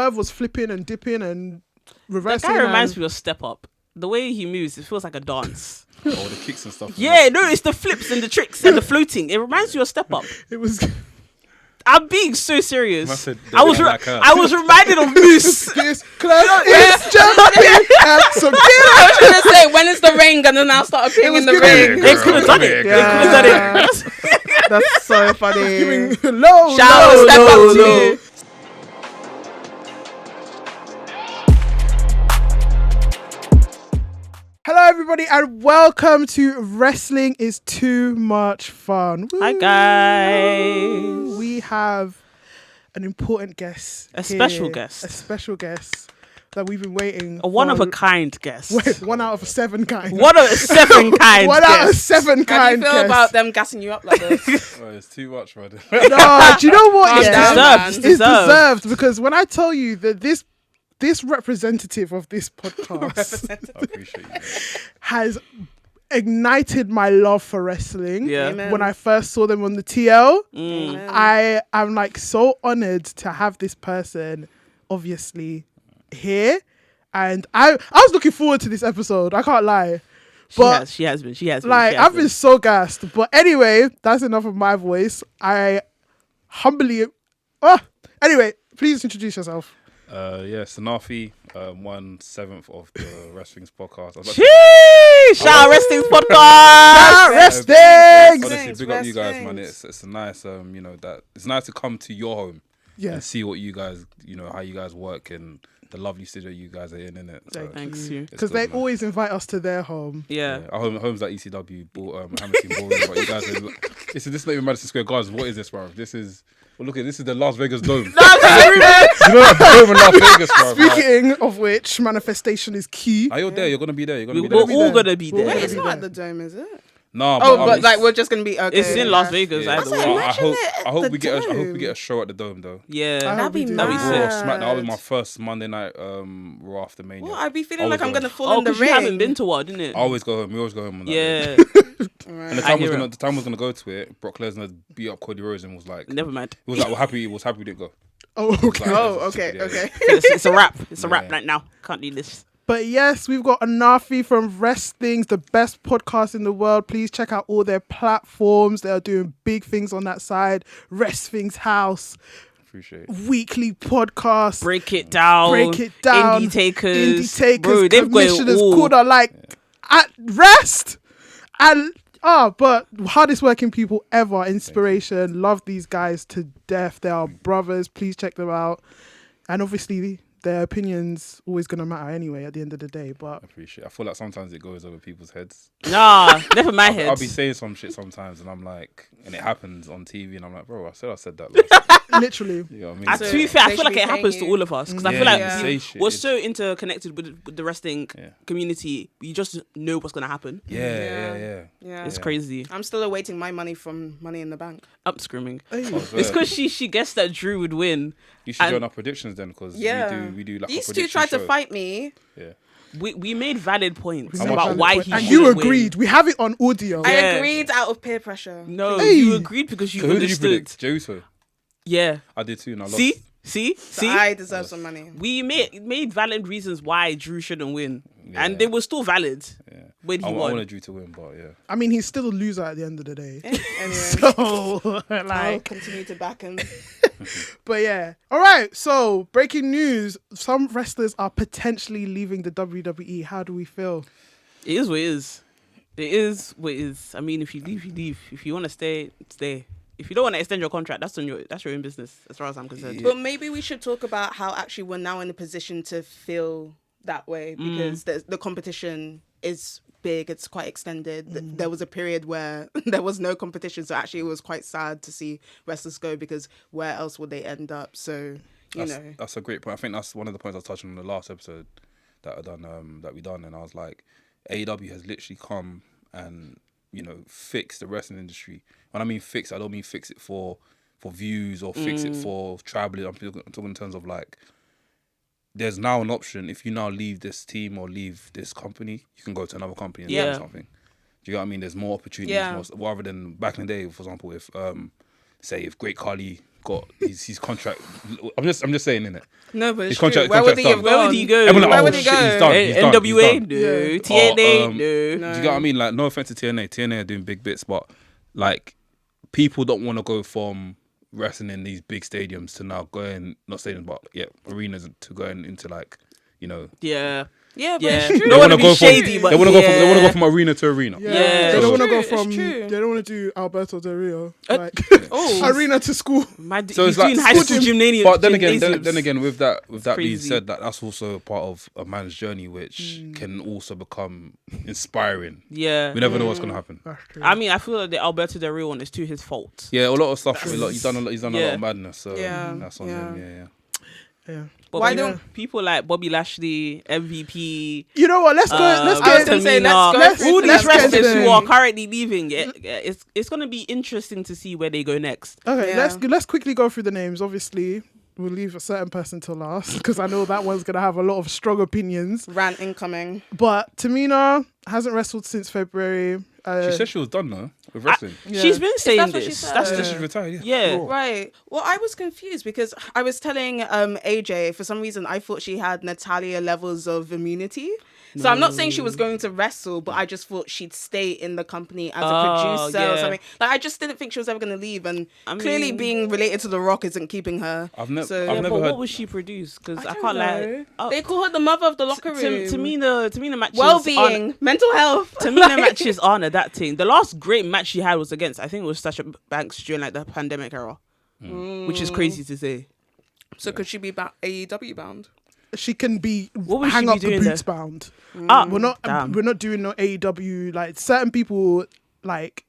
Swerve was flipping and dipping and reversing. That guy reminds me of Step Up. The way he moves, it feels like a dance. Oh, the kicks and stuff. Yeah, no, it's the flips and the tricks and the floating. It reminds you of Step Up. It was. I'm being so serious. I was reminded of Moose. This club is jumping at some. I was going to say, when is the ring going to now start appearing in the ring? They could have done it. Yeah. They could have done it. That's so funny. Shout Low. Step Up to you. Hello, everybody, and welcome to Wrestling is Too Much Fun. Woo. Hi, guys. We have an important guest. A special guest. A special guest that we've been waiting. A one-of-a-kind guest. Wait, 1 out of 7 kind. 1 out of 7 kind. 1 out of 7 How do kind. you feel guest. about them gassing you up like this? Oh, it's too much, brother. No, do you know what? Calm down, man. It's deserved because when I tell you that this representative of this podcast I appreciate you. has ignited my love for wrestling. Yeah. Amen. When I first saw them on the TL, Amen. I am like so honored to have this person obviously here. And I was looking forward to this episode. I can't lie. But She has been. like I've been so gassed. But anyway, that's enough of my voice. I humbly anyway, please introduce yourself. Yes, Anarfi, 1/7 of the Wresthings Podcast. Shout out Wresthings Podcast. Wrestling. Honestly, big up you guys, man. It's a nice, that it's nice to come to your home and see what you guys, how you guys work and the lovely studio you guys are in, innit? So Thanks you. Because they always invite us to their home. Yeah. Our home's like ECW, Hammerstein Ballroom, but you guys are. This is not even Madison Square Gardens. What is this, bro? This is. Well, look at this is the Las Vegas Dome. You know the Dome in Las Vegas, bro. Speaking of which, manifestation is key. Are you there? You're gonna be there. We're all going to be We're there. gonna It's be not there. at the Dome, is it? No, But like we're just going to be okay. It's in Las Vegas Yeah. either That's way. like- I hope. Imagine it I hope at we the get. I hope Dome. we get a show at the Dome though. Yeah. That'd be do. mad. That'd be Raw Smack. That'll be my first Monday night Raw after Mania. Well, I'd be I feeling like was I'm going. going to fall Oh, in the because you ring. haven't been to one, didn't it? I always go home. We always go home on that day. Yeah. Right. And the I time hear it. was gonna go to it. Brock Lesnar beat up Cody Rhodes and was like, Never mind. he was like, we didn't go. Oh, okay. Oh, okay, Yeah. okay. It's a wrap. It's a wrap Yeah. right now. Can't do this. But yes, we've got Anarfi from Wresthings, the best podcast in the world. Please check out all their platforms. They are doing big things on that side. Wresthings House, Appreciate it. weekly podcast. Break it down. Indie takers. Bro, they've got it commissioners all. called are like at rest. And but hardest working people ever. Inspiration. Love these guys to death. They are brothers. Please check them out. And obviously their opinions always gonna matter anyway at the end of the day. But I appreciate it. I feel like sometimes it goes over people's heads. Nah, never my head. I'll be saying some shit sometimes and I'm like, and it happens on TV and I'm like, bro, I said that last time. literally. You know what I mean? To be fair, I they feel should like be it happens paying to you. all of us because I Yeah, feel like yeah. say shit. we're so interconnected with the wrestling Yeah. community. You just know what's gonna happen. Yeah. Yeah. It's crazy. I'm still awaiting my money from Money in the Bank. I'm screaming. Hey. Oh, It's so because she guessed that Drew would win. you should and- join our predictions then because Yeah. we do like These a two prediction tried to show. fight me. Yeah. We made valid points We made about valid why point. he and shouldn't you win. agreed. We have it on audio. I Yeah. agreed out of peer pressure. No, Hey. you agreed because you So who did you understood. predict? Jericho. Yeah. I did too and I lost. See? So I deserve some money. We made valid reasons why Drew shouldn't win, Yeah. and they were still valid Yeah. when I he won. wanted Drew to win, but yeah. I mean, he's still a loser at the end of the day. Anyway, So, I'll like, continue to back him. but yeah. All right. So, breaking news: some wrestlers are potentially leaving the WWE. How do we feel? It is what it is. It is what it is. I mean, if you leave, you leave. If you want to stay, stay. If you don't want to extend your contract, that's your own business, as far as I'm concerned. But maybe we should talk about how actually we're now in a position to feel that way because the competition is big. It's quite extended. There was a period where there was no competition, so actually it was quite sad to see wrestlers go because where else would they end up? So That's a great point. I think that's one of the points I was touching on the last episode that we done, and I was like, AEW has literally come and fix the wrestling industry. When I mean fix, I don't mean fix it for views or fix it for traveling. I'm talking in terms of like, there's now an option. If you now leave this team or leave this company, you can go to another company and do something. Do you know what I mean? There's more opportunities, rather than back in the day, for example, if Great Khali got his contract. I'm just saying, innit? No, but His it's true. contract- Where would he contract's have done. Where would gone? he go? Everyone like, Where oh, would he shit, go? he's done. He's done. NWA, He's done. no. Yeah. TNA, no. Do you get what I mean? Like, no offense to TNA. TNA are doing big bits, but like, people don't want to go from wrestling in these big stadiums to now going, not stadiums, but arenas, to going into like, you know. Yeah. Yeah, but Yeah. it's true. Don't want to wanna be go from- shady, but They want to go from arena to arena. Yeah, Yeah. they don't want to go It's from. true. They don't want to do Alberto Del Rio, like Oh. arena to school. So He's it's like doing high school gymnasium. But then again, with that being crazy. said, that's also part of a man's journey, which can also become inspiring. Yeah. We never know what's gonna happen. That's true. I mean, I feel like the Alberto Del Rio one is to his fault. Yeah, a lot of stuff. He's done a lot Yeah. of madness. So Yeah, that's on yeah. him. Yeah. yeah. But Why people- don't- people like Bobby Lashley, MVP, You know what? Let's go. Let's I was get. gonna say, let's Tamina, go let's- through all to these let's get wrestlers to who them. are currently leaving, it's gonna be interesting to see where they go next. Okay, Yeah. let's quickly go through the names. Obviously, we'll leave a certain person till last because I know that one's gonna have a lot of strong opinions. Rant incoming. But Tamina hasn't wrestled since February. She said she was done though with wrestling. Yeah. She's been saying that what she this. said? That's She said the she's retired. yeah. Right. Well, I was confused because I was telling AJ, for some reason, I thought she had Natalia levels of immunity. So I'm not saying she was going to wrestle, but I just thought she'd stay in the company as a Oh, producer or yeah. something. Like, I just didn't think she was ever going to leave. And I clearly mean- being related to The Rock isn't keeping her. I've never Yeah, heard. but what would she produce? Because I, don't can't know. like. They call her the mother of the locker room. Tamina matches. Well-being, mental health. Tamina matches aren't that thing. The last great match she had was against, I think it was Sasha Banks during like the pandemic era, which is crazy to say. So could she be AEW bound? She can be What would hang she be up the doing boots there? bound. Ah, We're not doing no AEW. Like certain people, like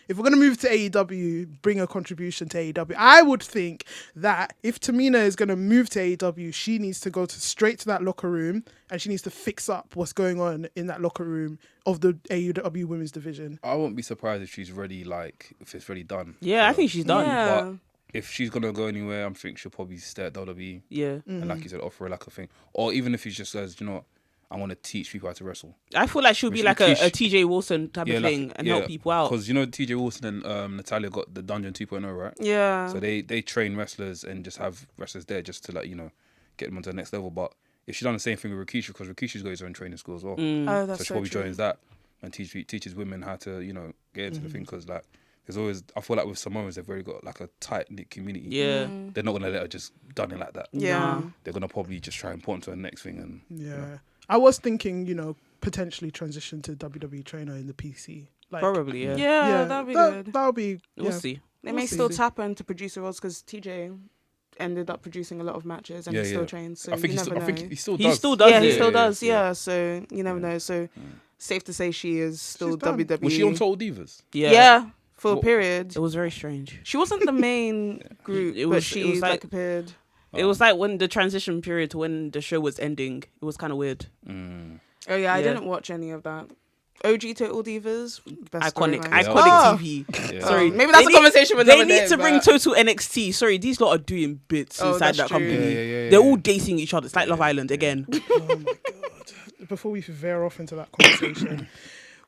if we're gonna move to AEW, bring a contribution to AEW. I would think that if Tamina is gonna move to AEW, she needs to go straight to that locker room and she needs to fix up what's going on in that locker room of the AEW women's division. I won't be surprised if she's ready. Like if it's already done. Yeah, I think she's done. Yeah. But if she's gonna go anywhere, I think she'll probably stay at WWE. Yeah. And like you said, offer her like a thing. Or even if she just says, you know what, I want to teach people how to wrestle. I feel like she'll be Which like we a teach- TJ Wilson type of thing and help people out. Because you know TJ Wilson and Natalia got the Dungeon 2.0, right? Yeah. So they train wrestlers and just have wrestlers there just to like, you know, get them onto the next level. But if she's done the same thing with Rikishi, because Rikishi's got his own training school as well. Oh, that's So she so probably true. joins that and teaches women how to, you know, get into the thing. Because like, there's always, I feel like with Samoans, they've already got like a tight knit community. Yeah. They're not gonna let her just done it like that. Yeah. They're gonna probably just try and put onto the next thing. And Yeah, I was thinking, potentially transition to WWE trainer in the PC. Like, Probably, yeah. Yeah, that'd be good. That would be. We'll yeah. see. They We'll may see. still tap her into producer roles because TJ ended up producing a lot of matches and he still trains. So I think you he never still, I think know. he still He does. still does Yeah, he it. still does. Yeah, so you never know. So safe to say she is still She's done. WWE. Was she on Total Divas? Yeah, for a What- period. It was very strange. She wasn't the main group, It but was- she it was like- appeared. It was like when the transition period to when the show was ending. It was kind of weird. Oh yeah, I Yeah. didn't watch any of that. OG Total Divas, best Iconic, storyline. iconic Oh. TV. Yeah. Sorry, Maybe that's They a conversation with They another need day, to bring but- Total NXT. Sorry, these lot are doing bits Oh, inside that's that true. company. Yeah. They're all dating each other. It's like Love Island again. Oh my god! Before we veer off into that conversation,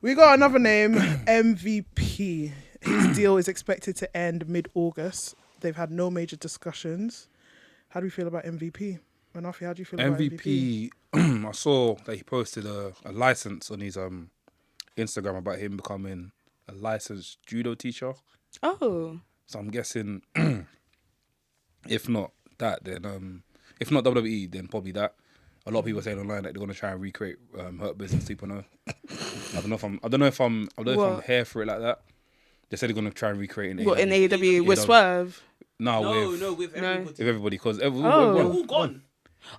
we got another name, MVP. His deal is expected to end mid-August. They've had no major discussions. How do we feel about MVP? Anarfi, how do you feel about MVP? MVP. I saw that he posted a license on his Instagram about him becoming a licensed judo teacher. Oh, So I'm guessing if not that, then if not WWE, then probably that. A lot of people are saying online that they're gonna try and recreate Hurt Business 2.0. I don't know if I'm What? here for it like that. They said they're gonna try and recreate it what in AEW with AEW. Swerve? No, with with No. with everybody because Oh. They're all gone.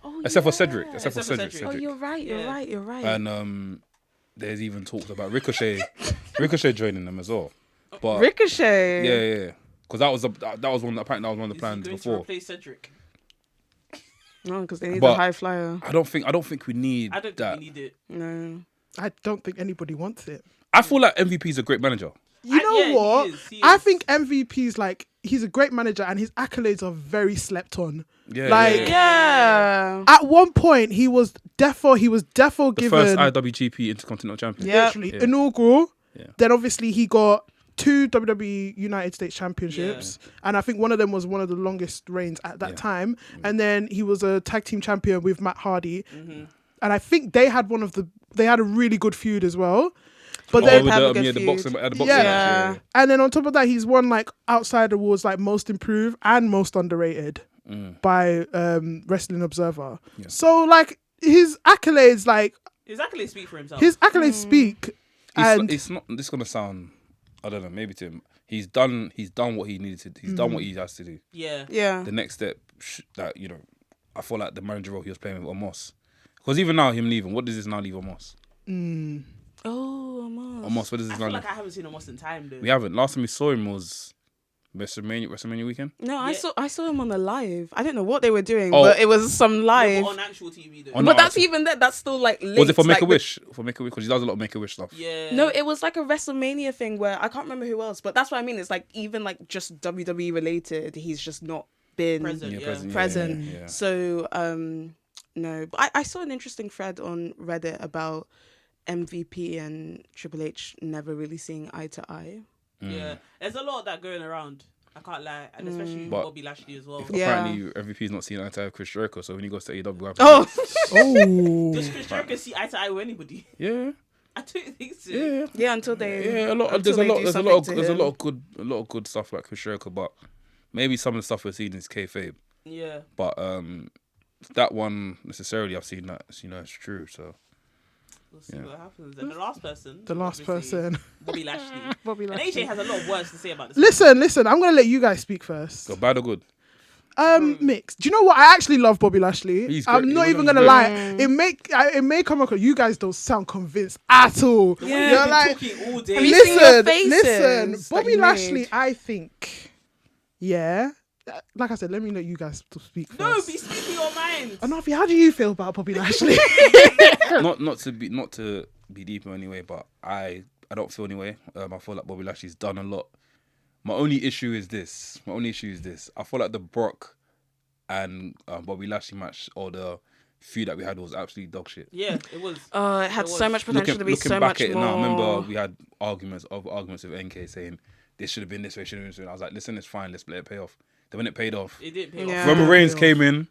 Oh, except for yeah. Cedric. Except for Except for Cedric. Cedric. Oh, you're right. You're Yeah. right. You're right. And there's even talks about Ricochet joining them as well. But Ricochet. yeah. Because that was one apparently that was one of the plans before. replace Cedric? No, because they need But- a high flyer. I don't think we need I don't that. think we need it. No. I don't think anybody wants it. I feel like MVP is a great manager. You know yeah, he what? is, he I is. think MVP's like he's a great manager and his accolades are very slept on. Yeah, Like- Yeah. At one point, he was defo The given first IWGP Intercontinental Champion. Yeah. literally Yeah. inaugural. Yeah. Then obviously he got 2 WWE United States Championships, and I think one of them was one of the longest reigns at that time. And then he was a tag team champion with Matt Hardy, and I think they had a really good feud as well. But then the boxing match, and then on top of that, he's won like outside awards like Most Improved and Most Underrated by Wrestling Observer. Yeah. So like his accolades, speak for himself. His accolades speak. It's not. This is gonna sound, I don't know, maybe to him. He's done what he needed to. He's done what he has to do. Yeah. The next step, that I feel like the manager role he was playing with Omos, because even now him leaving, what does this now leave Omos? Oh, Omos. Omos, what does this now? I feel like I haven't seen Omos in time though. We haven't. Last time we saw him was WrestleMania weekend. No, I saw him on the live. I don't know what they were doing, but it was some live on actual TV though. But that's even that. That's still like linked. Was it for Make a Wish? For Make a Wish, because he does a lot of Make a Wish stuff. Yeah. No, it was like a WrestleMania thing where I can't remember who else, but that's what I mean. It's like even like just WWE related. He's just not been present. Yeah. So no, but I saw an interesting thread on Reddit about MVP and Triple H never really seeing eye to eye. Yeah, there's a lot of that going around. I can't lie, and especially with Bobby Lashley as well. Apparently, MVP's not seeing eye to eye with Chris Jericho, so when he goes to AEW, does Chris Jericho see eye to eye with anybody? Yeah, I don't think so. Yeah, until they there's a lot of good stuff like Chris Jericho, but maybe some of the stuff we're seeing is kayfabe. Yeah, but that one necessarily I've seen that it's true. So we'll see what happens. And the last person, Bobby Lashley. Bobby Lashley. And AJ has a lot of words to say about this. Listen. I'm gonna let you guys speak first. Go bad or good? Mixed. Do you know what? I actually love Bobby Lashley. I'm not even gonna lie. It may come across. You guys don't sound convinced at all. Yeah, you're like, talking all day. listen. Bobby Lashley, I think, like I said, let me let you guys speak first. No, be speaking your mind. Anarfi, how do you feel about Bobby Lashley? not to be deep in any way, but I don't feel any way. I feel like Bobby Lashley's done a lot. My only issue is this. I feel like the Brock and Bobby Lashley match, or the feud that we had, was absolutely dog shit. Yeah, it was. It had so much potential to be so much more. Now, I remember we had arguments with NK saying this should have been this way, shouldn't have been this way. I was like, listen, it's fine, let's let it pay off. Then when it paid off, it did pay off. Roman Reigns came in,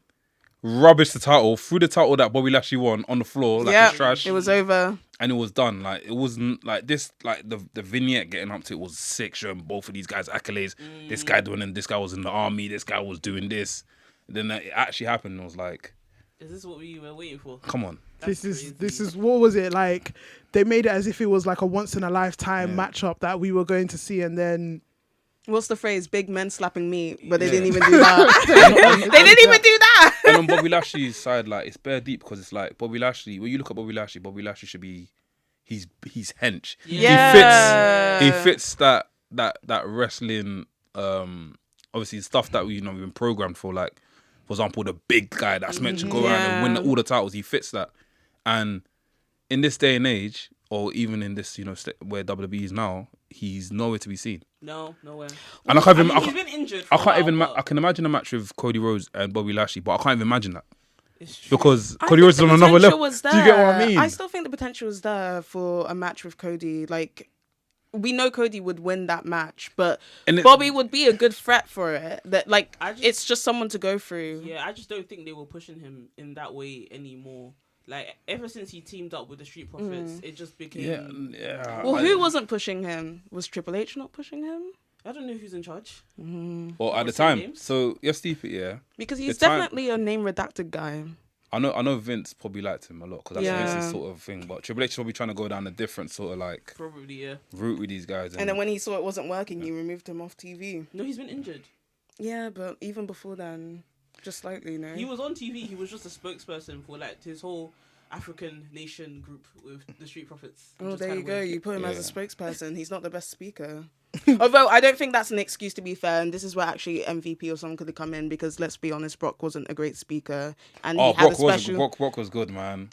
rubbished the title, threw the title that Bobby Lashley won on the floor like it's trash. It was over. And it was done. Like, it wasn't like this, like the vignette getting up to it was sick, showing both of these guys accolades. This guy doing it, this guy was in the army, this guy was doing this. And then it actually happened and I was like, is this what we were waiting for? Come on. This is what was it like? They made it as if it was like a once in a lifetime matchup that we were going to see, and then what's the phrase? Big men slapping me, but they didn't even do that. They didn't even do that. And on Bobby Lashley's side, like, it's bare deep because it's like Bobby Lashley. When you look at Bobby Lashley should be, he's hench. Yeah. He fits that wrestling. Obviously stuff that we've been programmed for. Like, for example, the big guy that's meant to go around and win all the titles. He fits that. And in this day and age, or even in this, where WWE is now, he's nowhere to be seen. No, nowhere. And he's been injured. I can imagine a match with Cody Rhodes and Bobby Lashley, but I can't even imagine that. Because Cody Rhodes is on another level. Do you get what I mean? I still think the potential was there for a match with Cody. Like, we know Cody would win that match, but Bobby would be a good threat for it. It's just someone to go through. Yeah, I just don't think they were pushing him in that way anymore. Like, ever since he teamed up with the Street Profits, it just became... Yeah. Well, who wasn't pushing him? Was Triple H not pushing him? I don't know who's in charge. Well, at the time. Names? So, yes, Steve, because he's definitely a name redacted guy. I know Vince probably liked him a lot because that's Vince's sort of thing. But Triple H is probably trying to go down a different sort of like... Probably, route with these guys. And then when he saw it wasn't working, he removed him off TV. No, he's been injured. Yeah, but even before then... Just slightly, no. He was on TV. He was just a spokesperson for like his whole African nation group with the Street Profits. Oh, there you go. You put him as a spokesperson. He's not the best speaker. Although I don't think that's an excuse, to be fair, and this is where actually MVP or someone could have come in, because let's be honest, Brock wasn't a great speaker, and he had a special... Brock was good, man.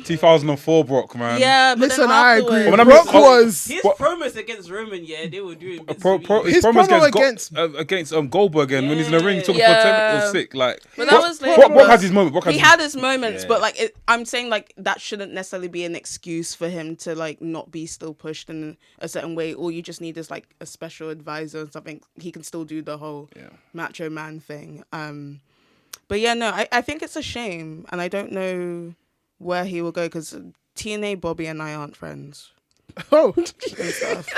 2004 Brock, man. Yeah, but listen, I agree. Brock was his promos against Roman. Yeah, they were doing his promos against Goldberg when he's in the ring talking for 10 minutes. Sick, like. But that was like, Brock has his moment. He had his moments, but like I'm saying, like that shouldn't necessarily be an excuse for him to like not be still pushed in a certain way. All you just need is like a special advisor and something, he can still do the whole macho man thing. But yeah, no, I think it's a shame, and I don't know where he will go because TNA Bobby and I aren't friends. Oh,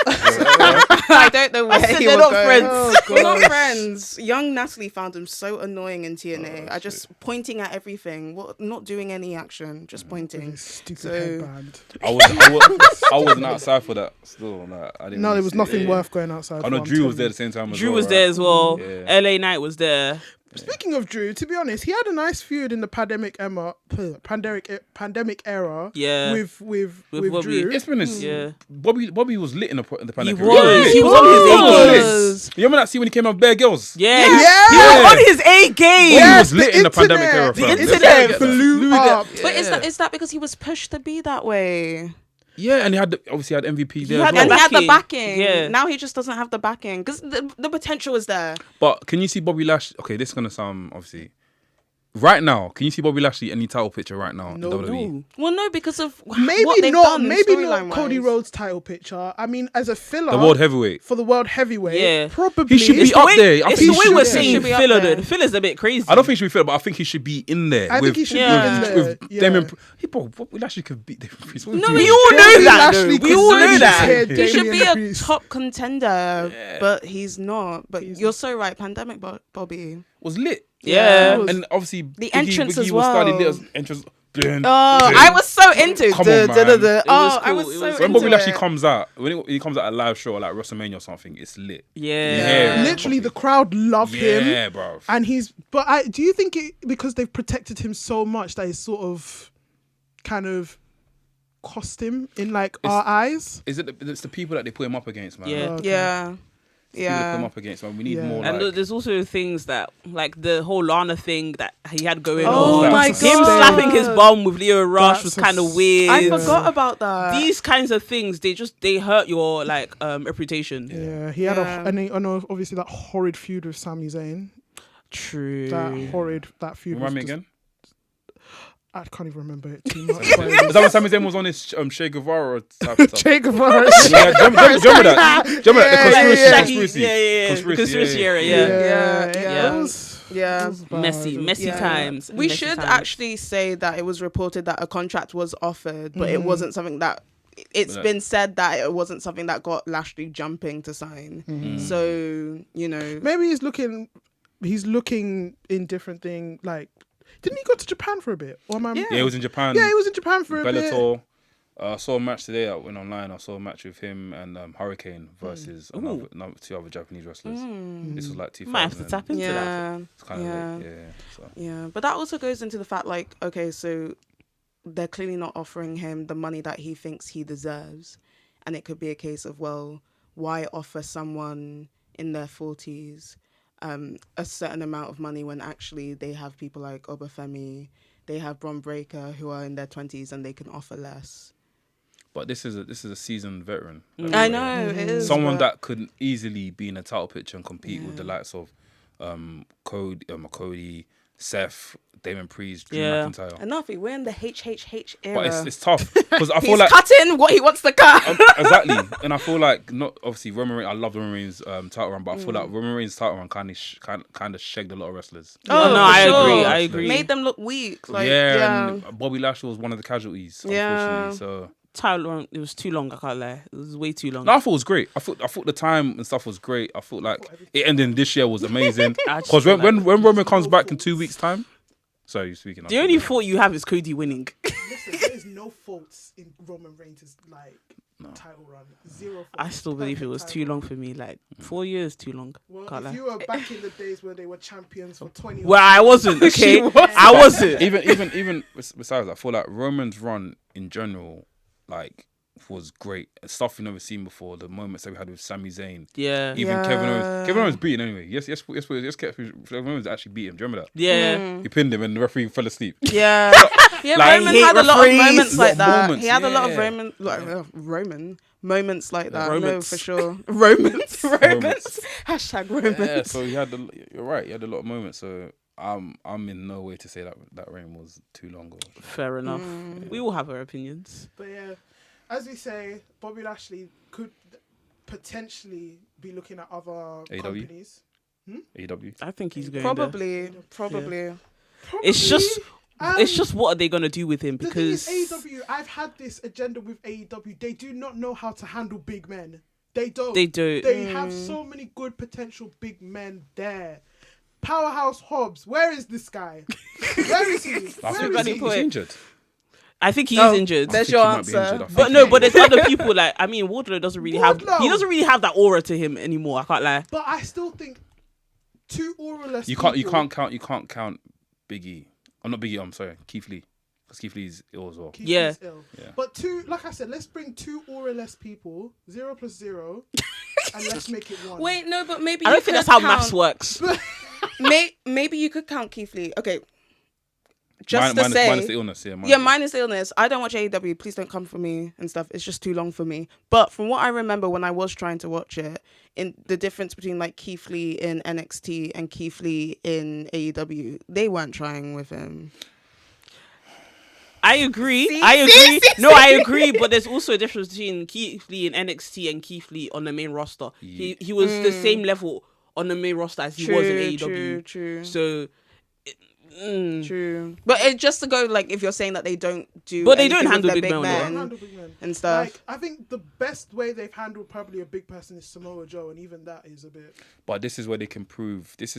I don't know where he will they're not go. friends. Oh, We're not gosh. friends. Young Natalie found him so annoying in TNA. I just pointing at everything, not doing any action, just pointing. Stupid So- headband. I wasn't outside for that. Still, like, I didn't. No, really there was see nothing it. worth going outside. I know for, I'm Drew was telling there you. at the same time. Drew as was well, there right? as well. Yeah. LA Knight was there. Speaking of Drew, to be honest, he had a nice feud in the pandemic era. Yeah. With Bobby. Drew. It's been Bobby was lit in the He pandemic. was. He He was on his A game. You remember that scene when he came out Bare Girls? Yeah. Yeah. He was on his A game. Bobby was lit in the pandemic era. The fam. internet flew up. But is that because he was pushed to be that way? Yeah, and he had obviously had MVP there. He as had well. And he had the Backing. backing. Yeah. Now he just doesn't have the backing because the potential is there. But can you see Bobby Lashley? Okay, this is gonna sound obviously. Right now, can you see Bobby Lashley any title picture right now No. in WWE? Well, no, because of Maybe what they've not. done Maybe not storyline-wise. Cody Rhodes title picture. I mean, as a filler, The world heavyweight. for the world heavyweight. Yeah. Probably. He should be It's up the way, there. I it's think the he way we're should be. seeing Should be up filler. there. The filler's a bit crazy. I don't think he should be fair, but I think he should be in there. I think he should Yeah. be in there. with yeah. Damien. Hey, bro, Bobby Lashley could beat Damien Priest. What No, are we you all doing? know Bobby that. Lashley though. We all know could that. head He should Damien be a Priest. top contender, Yeah. but he's not. But you're so right. Pandemic Bobby. Was lit. Yeah. was- And obviously The entrance Biggie as was starting lit well. as entrance. I was so into it. Come on, man. I was cool. It so was- When into Bobby Lashley it. comes out, when he comes out a live show like WrestleMania or something, it's lit. Yeah. Yeah. Literally, the crowd love him. Yeah, bro. And do you think it, because they've protected him so much, that it's sort of kind of cost him in like our eyes? Is it? It's the people that they put him up against, man. Yeah. Okay. Yeah. People they put him Yeah. up against, man. We need Yeah. more. And Like, there's also things that, like the whole Lana thing that he had going Oh on. my Him God. slapping his bum with Leo Rush was That's kind a of weird. I forgot about that. These kinds of things, they hurt your like reputation. Yeah, he had Yeah. obviously that horrid feud with Sami Zayn. True. That feud. remind me was just- again. I can't even remember it too much. Is that when Sami Zayn was on his Che Guevara type of stuff? Che Guevara. Yeah, do you remember that? Do you remember that? The Yeah, conspiracy. yeah. Conspiracy era, yeah. Yeah. It was bad. Messy Yeah. times. We messy should times. actually say that it was reported that a contract was offered, but it wasn't something that. It's Right. been said that it wasn't something that got Lashley jumping to sign. So Maybe he's looking in different thing. Like, didn't he go to Japan for a bit? Or am I? Yeah. Yeah, he was in Japan. Yeah, he was in Japan for a bit. Bellator. I saw a match today that went online. I saw a match with him and Hurricane versus two other Japanese wrestlers. This was like 2000. Might have to tap into that. Yeah, It's kind of yeah. like, so. Yeah, but that also goes into the fact, like, okay, so they're clearly not offering him the money that he thinks he deserves, and it could be a case of, well, why offer someone in their 40s a certain amount of money when actually they have people like Obafemi, they have Bron Breakker who are in their 20s and they can offer less. But this is a seasoned veteran. I know it is Someone but- that could easily be in a title picture and compete with the likes of Cody, Seth, Damon Priest, Drew Yeah. McIntyre. Anarfi, we're in the HHH era. But it's tough because I feel He's like cutting what he wants to cut. exactly, and I feel like not obviously Roman Reigns. I love Roman Reigns' title run, but I feel like Roman Reigns' title run kind of shagged a lot of wrestlers. Oh, no, for I sure. agree. I agree. Made them look weak. Like, And Bobby Lashley was one of the casualties, Yeah. unfortunately. So Title, it was too long. I can't lie. It was way too long. no, I thought it was great. I thought the time and stuff was great. I thought like it ending this year was amazing. I just Because feel when Roman comes back in 2 weeks' time, sorry, you're speaking. The only fault you have is Cody winning. Listen, there's no faults in Roman Reigns' like title run. Zero faults. I still believe it was Perfect too title long for me. Like 4 years too long. Well, Can't if lie. you were back in the days where they were champions for 20 Well, I wasn't. Okay, I wasn't. even besides, I feel like Roman's run in general, like, was great. Stuff we've never seen before. The moments that we had with Sami Zayn, Yeah. even Yeah. Kevin Owens. Kevin Owens beat him anyway. Yes, Kevin Owens actually beat him. Do you remember that? Yeah. He pinned him and the referee fell asleep. Yeah. Yeah, Like, Roman hate had a lot of referees. moments like Lot of that. moments, He had a lot of yeah. Roman moments like that. No, Romance. for sure. Romans. Romance. Hashtag Romans. Yeah, so you're right. He had a lot of moments. So I'm in no way to say that reign was too long. Fair enough. We all have our opinions. But yeah, as we say, Bobby Lashley could potentially be looking at other AEW? companies. AEW. I think he's going there. Probably. It's just Um, it's just what are they gonna do with him? The Because thing is, AEW, I've had this agenda with AEW. They do not know how to handle big men. They don't. they do. They have so many good potential big men there. Powerhouse Hobbs, where is this guy? Where is he? I Where think is he's he? injured. I think he Oh, is injured. There's I your think he might be answer. injured. I think But he no, might but be there's other people like Wardlow doesn't really have. He Wardlow. doesn't really have that aura to him anymore. I can't lie. But I still think two auraless You people. can't count Big E. I'm not Big E. I'm sorry, Keith Lee, because Keith Lee's ill as well. Keith Yeah. is ill. Yeah. But two, like I said, let's bring two auraless people, 0 + 0, and let's make it one. Wait, no, but maybe I you don't think could that's how count, maths works. Maybe you could count Keith Lee. Okay. Just to minus say, the illness. minus the illness. I don't watch AEW. Please don't come for me and stuff. It's just too long for me. But from what I remember when I was trying to watch it, in the difference between like Keith Lee in NXT and Keith Lee in AEW, they weren't trying with him. I agree. See? I agree. See? No, I agree. But there's also a difference between Keith Lee in NXT and Keith Lee on the main roster. Yeah. He was the same level on the main roster as he was in AEW. True. So. True. But it just to go like if you're saying that they don't do, But they don't anything with handle their big men, They don't though. handle big men. and stuff. Like, I think the best way they've handled probably a big person is Samoa Joe, and even that is a bit. But this is where they can prove. This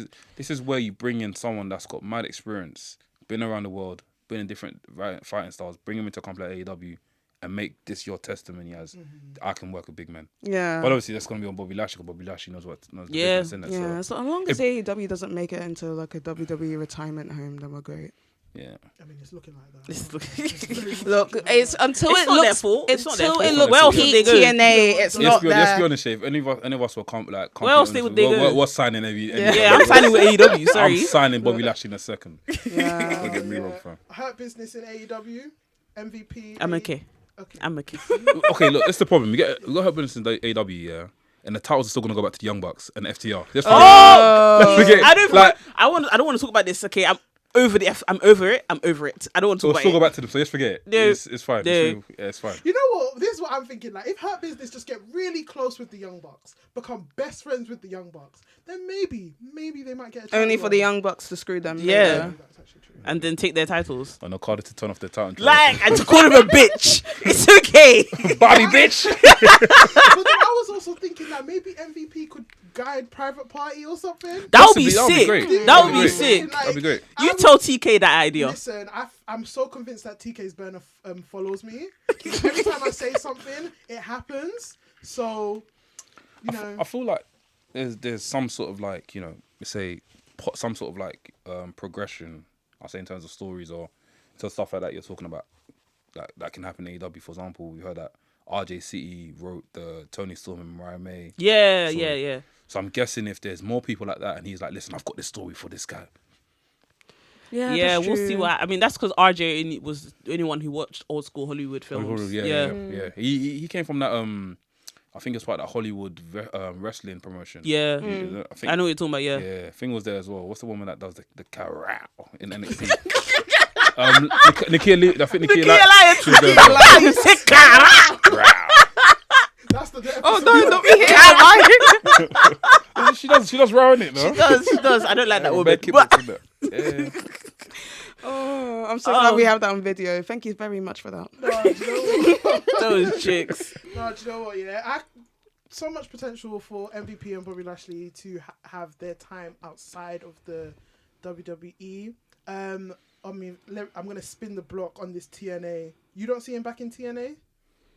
is where you bring in someone that's got mad experience, been around the world, been in different fighting styles, bring him into a company like AEW, and make this your testimony as I can work with big men. Yeah. But obviously that's gonna be on Bobby Lashley, because Bobby Lashley knows the Yeah. business in it. Yeah, So, so as long as AEW doesn't make it into like a WWE retirement home, then we're great. yeah. I mean, it's looking like that. It's Look, it's until It's it not their looks fault. It's not their until fault. it looks Where else would peak they go? TNA, it's not Let's there. be honest, if any of us were Where else would they go? What's signing every? Yeah, I'm signing with AEW. Sorry. I'm signing Bobby Lashley in a second. Yeah. Don't get me wrong, fam. Hurt Business in AEW, MVP. I'm okay. Okay. I'm okay. Okay, look, that's the problem. We got her business in the AEW, yeah, and the titles are still gonna go back to the Young Bucks and FTR. Let's forget. Oh, Let's forget. I don't. Like, I don't want to talk about this. Okay, I'm over I'm over it. I don't want to we'll talk still go about it. back to them. So let's forget. No. It's fine. No. It's fine. You know what? This is what I'm thinking. Like, if Hurt Business just get really close with the Young Bucks, become best friends with the Young Bucks, then maybe they might get a Only title for the run. Young Bucks to screw them. Yeah. later. That's actually true. And then take their titles. And Okada to turn off the title. Like, and to call him a bitch. It's okay. Bobby bitch. But then I was also thinking that maybe MVP could guide Private Party or something. That would be That would be sick. great. That would be great. sick. That'd be great. You tell TK that idea. Listen, I'm so convinced that TK's burner follows me. Every time I say something, it happens. So, you know. I feel like there's some sort of like, you know, say some sort of like progression. I say in terms of stories or to stuff like that you're talking about that can happen in AEW. For example, we heard that RJ City wrote the Tony Storm and Mariah May. Yeah, So- yeah. So I'm guessing if there's more people like that and he's like, listen, I've got this story for this guy. Yeah, Yeah, that's we'll true. see what. I mean, that's because RJ was the only one who watched old school Hollywood films. Yeah. He came from that I think it's part of that Hollywood wrestling promotion. Yeah. I think I know what you're talking about. Yeah. Yeah, Thing was there as well. What's the woman that does the carol in NXT? Nikia Lee. I think Nikia Lee. She was there as well. That's the Oh no, not me. She does raw in it, no? She does. I don't like that woman. Becky But- Bucks in that. Yeah. Oh, I'm so glad we have that on video. Thank you very much for that. Those chicks. No, do you know what? Yeah, so much potential for MVP and Bobby Lashley to have their time outside of the WWE. I mean, I'm gonna spin the block on this TNA. You don't see him back in TNA,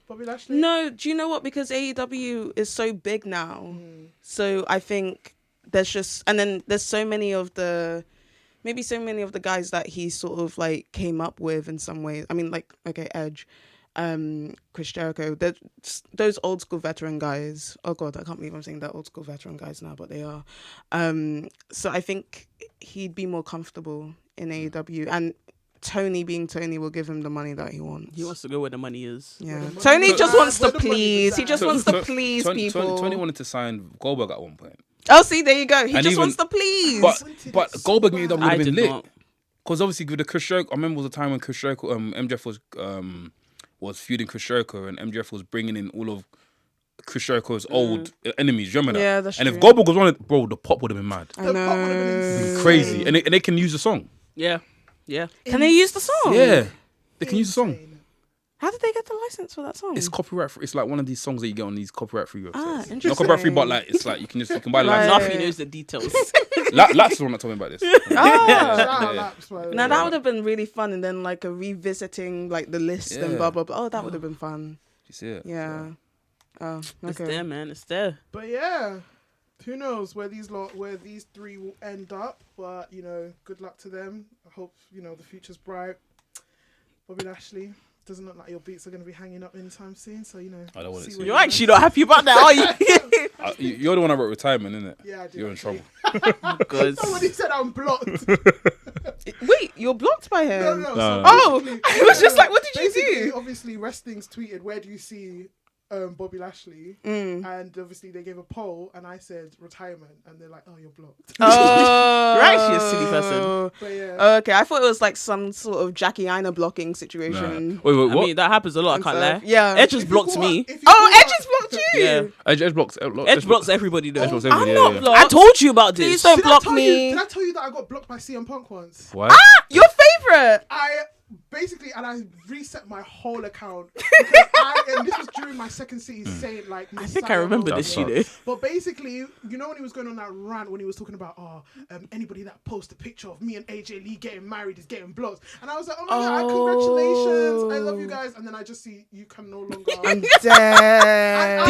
Bobby Lashley? No, do you know what? Because AEW is so big now. So I think there's just, and then there's so many of the guys that he sort of like came up with in some ways. I mean, like, okay, Edge, Chris Jericho, those old school veteran guys. Oh God, I can't believe I'm saying they're old school veteran guys now, but they are. So I think he'd be more comfortable in AEW, and Tony being Tony will give him the money that he wants. He wants to go where the money is. Yeah, Where the Tony money- just wants to where the money please. is He at. just wants to please people. Tony wanted to sign Goldberg at one point. Oh, see, there you go. He And just even- wants to please. But Goldberg in AEW would I have been did lit. not. Because obviously with the Chris Jericho, I remember was a time when Chris Jericho, MJF was feuding Chris Jericho, and MJF was bringing in all of Chris Jericho's old enemies. Do you remember that? Yeah, that's And true. if Goldberg was on it, bro, the pop would have been mad. I The pop would have been know. insane. Crazy. And they can use the song. Yeah. Yeah. Can they use the song? Yeah. They can use the song. Insane. How did they get the license for that song? It's copyright free. It's like one of these songs that you get on these copyright free websites. Ah, Not copyright free, but interesting. like it's like you can buy Right. license. Anarfi knows the details. Laps is the one that told me about this. Shout out Yeah. Laps, by the way. Now that would have been really fun, and then like a revisiting like the list and Yeah. blah blah blah. Oh, that would have been fun. You see it? Yeah. Oh, It's okay. there, man. It's there. But yeah, who knows where these three will end up? But you know, good luck to them. I hope the future's bright. Bobby Lashley, doesn't look like your beats are going to be hanging up anytime soon. So I don't want see it to. where You're actually not happy about that, are you? You're the one that wrote retirement, isn't it? Yeah, I did. You're in actually. trouble. Because Somebody said I'm blocked. Wait, you're blocked by him. No. No. So Oh, basically- I was just like, what did you basically, do? Obviously, Wresthings tweeted, "Where do you see Bobby Lashley?" Mm. And obviously, they gave a poll, and I said retirement, and they're like, "Oh, you're blocked." Oh, You're actually a silly person. But yeah, Okay, I thought it was like some sort of Jackie Aina blocking situation. Wait, I what? mean, that happens a lot. I can't lie. Yeah. Edge has If you blocked go me. up- if you Oh, go Edge up- has blocked you. Yeah. Edge blocks. Edge blocks everybody though. Edge blocks I'm everybody. not yeah. blocked. I told you about this. Please don't Did I block tell me. Did I tell you that I got blocked by CM Punk once? What? Your favorite. I basically, and I reset my whole account because and this was during my second city saying like. I think I remember That this, you know. sucks. But basically, when he was going on that rant, when he was talking about, anybody that posts a picture of me and AJ Lee getting married is getting blocked, and I was like, oh my god, congratulations, I love you guys, and then I just see you can no longer. I'm dead.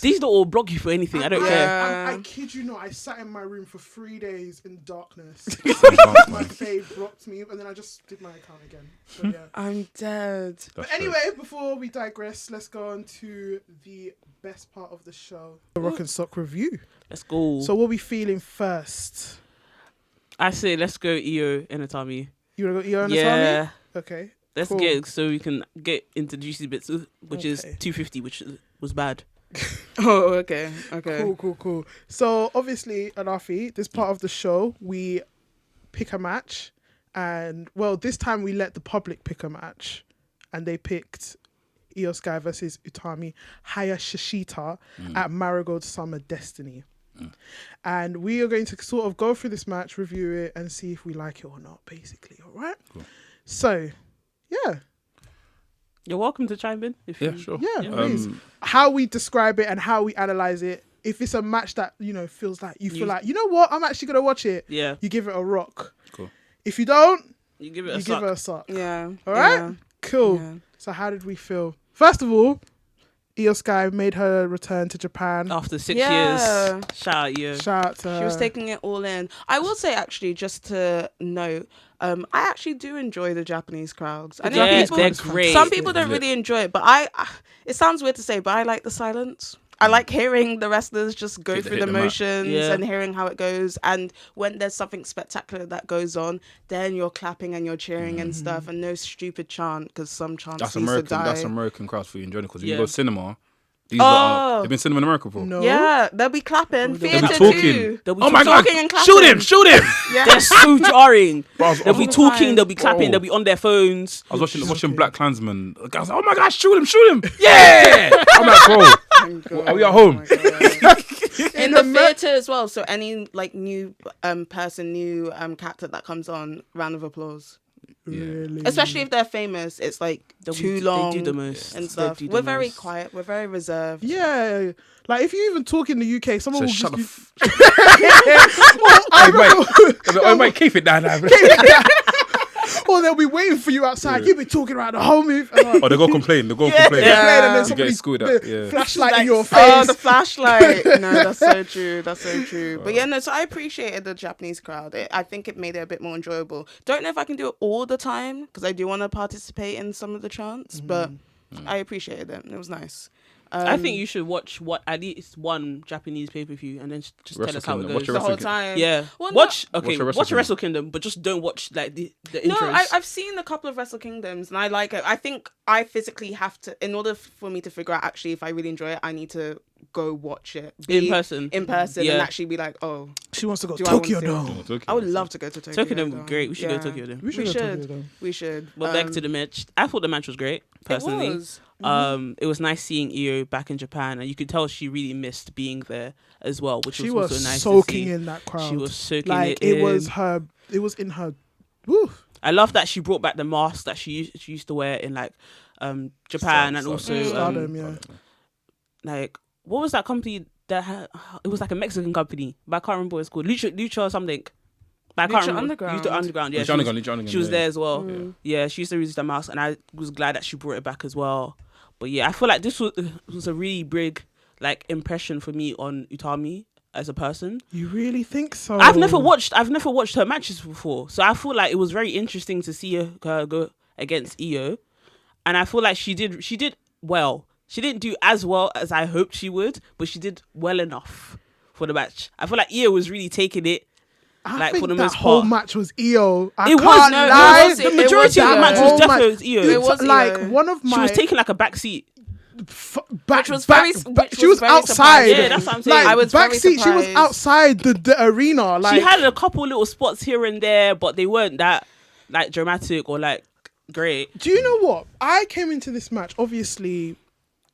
These not all block you for anything. I don't care. Yeah. I kid you not, I sat in my room for 3 days in darkness. That's My fave blocked me, and then I just did my account again. So yeah. I'm dead. But anyway, before we digress, let's go on to the best part of the show, the Rock and Sock review. Let's go. So what are we feeling first? I say let's go EO and Utami. You want to go Io and Yeah. Utami? Okay. Let's Cool. get so we can get into the juicy bits, which is Okay. 250, which was bad. Oh, okay. Okay. Cool. So obviously, Anarfi, this part of the show, we pick a match, and well, this time we let the public pick a match, and they picked Io Sky versus Utami Hayashashita at Marigold Summer Destiny. And we are going to sort of go through this match, review it, and see if we like it or not, basically. All right? Cool. So, yeah. You're welcome to chime in. If Yeah, you, sure. Yeah, please. How we describe it and how we analyze it. If it's a match that, feels like you feel like, you know what, I'm actually going to watch it. Yeah. You give it a rock. Cool. If you don't, You give it a you suck. give it a suck. Yeah. All right? Yeah. Cool. Yeah. So how did we feel? First of all, Io Sky made her return to Japan. After 6 Yeah. years. Shout out EO. Shout out to her. She was taking it all in. I will say, actually, just to note, I actually do enjoy the Japanese crowds. I know Yeah, people, they're great. some people don't Yeah. really enjoy it, but it sounds weird to say, but I like the silence. I like hearing the wrestlers just go Hit through the them out. motions Yeah. and hearing how it goes. And when there's something spectacular that goes on, then you're clapping and you're cheering and stuff, and no stupid chant, because some chants That's needs to American. die. That's American crowds for you enjoying it because when Yeah. you go cinema, these Oh. they've been cinema in America before. No. Yeah, they'll be clapping. They'll be Theatre talking. too. They'll be Oh my god! talking and clapping. Shoot him! Shoot him! Yeah. They're so jarring. Bro, I was They'll be all the talking, time. they'll be clapping, Bro. they'll be on their phones. I was watching Black Klansman. The guy was like, "Oh my gosh, shoot him! Shoot him! Yeah!" I'm like, "Bro, are we at home?" In the theatre as well. So any like new person, character that comes on, round of applause. Really? Especially if they're famous, it's like too long. They do the most. and They stuff. do the We're very most. quiet. We're very reserved. Yeah. Like, if you even talk in the UK, someone So will shut just... the. Oh mate, keep it down. or they'll be waiting for you outside. You've been talking around the whole move. And like, Oh, they go complain. They go complain. Yeah. and then You somebody get schooled up. Yeah. flashlight in your face. Oh, the flashlight. No, that's so true. That's so true. But yeah, no, so I appreciated the Japanese crowd. I think it made it a bit more enjoyable. Don't know if I can do it all the time because I do want to participate in some of the chants, but I appreciated it. It was nice. I think you should watch at least one Japanese pay-per-view and then just tell Wrestle us how it Kingdom. goes. Watch the your whole Wrestle time. Yeah. Well, Watch Wrestle Wrestle Kingdom, but just don't watch like the No, intros. I've seen a couple of Wrestle Kingdoms and I like it. I think I physically have to, in order for me to figure out actually if I really enjoy it, I need to go watch it In person. and Yeah. actually be like, oh, She wants to go Do I Tokyo want to Dome. I would love to go to Tokyo. Tokyo Dome Dome. would be great. We should go Yeah. Tokyo Dome. We should We go should. Tokyo Dome. We should. Well, back to the match. I thought the match was great. personally. It was. It was nice seeing Io back in Japan, and you could tell she really missed being there as well, which She was was also nice soaking to see. in that crowd. She was soaking like it in. It was in her. Woo. I love that she brought back the mask that she used to wear in like Japan, and also Stardom, yeah. like what was that company that had? It was like a Mexican company, but I can't remember what it's called. Lucha or something. But I can't Lucha remember. Underground. Lucha Underground. Yeah, Lucha Underground, she was yeah. there as well. Yeah, she used to use the mask, and I was glad that she brought it back as well. But yeah, I feel like this was a really big like impression for me on Utami as a person. You really think so? I've never watched her matches before, so I feel like it was very interesting to see her go against Io, and I feel like she did well. She didn't do as well as I hoped she would, but she did well enough for the match. I feel like Io was really taking it. I for think the that most whole part. match was Io. I It can't was lie. the majority of the match was definitely Io. It was like Io. one of my. She was taking like a back seat. Which was very she was very outside. surprising. Yeah, that's what I'm saying. Like, I was very backseat. She was surprised. outside the arena. Like She had a couple little spots here and there, but they weren't that like dramatic or like great. Do you know what? I came into this match, obviously,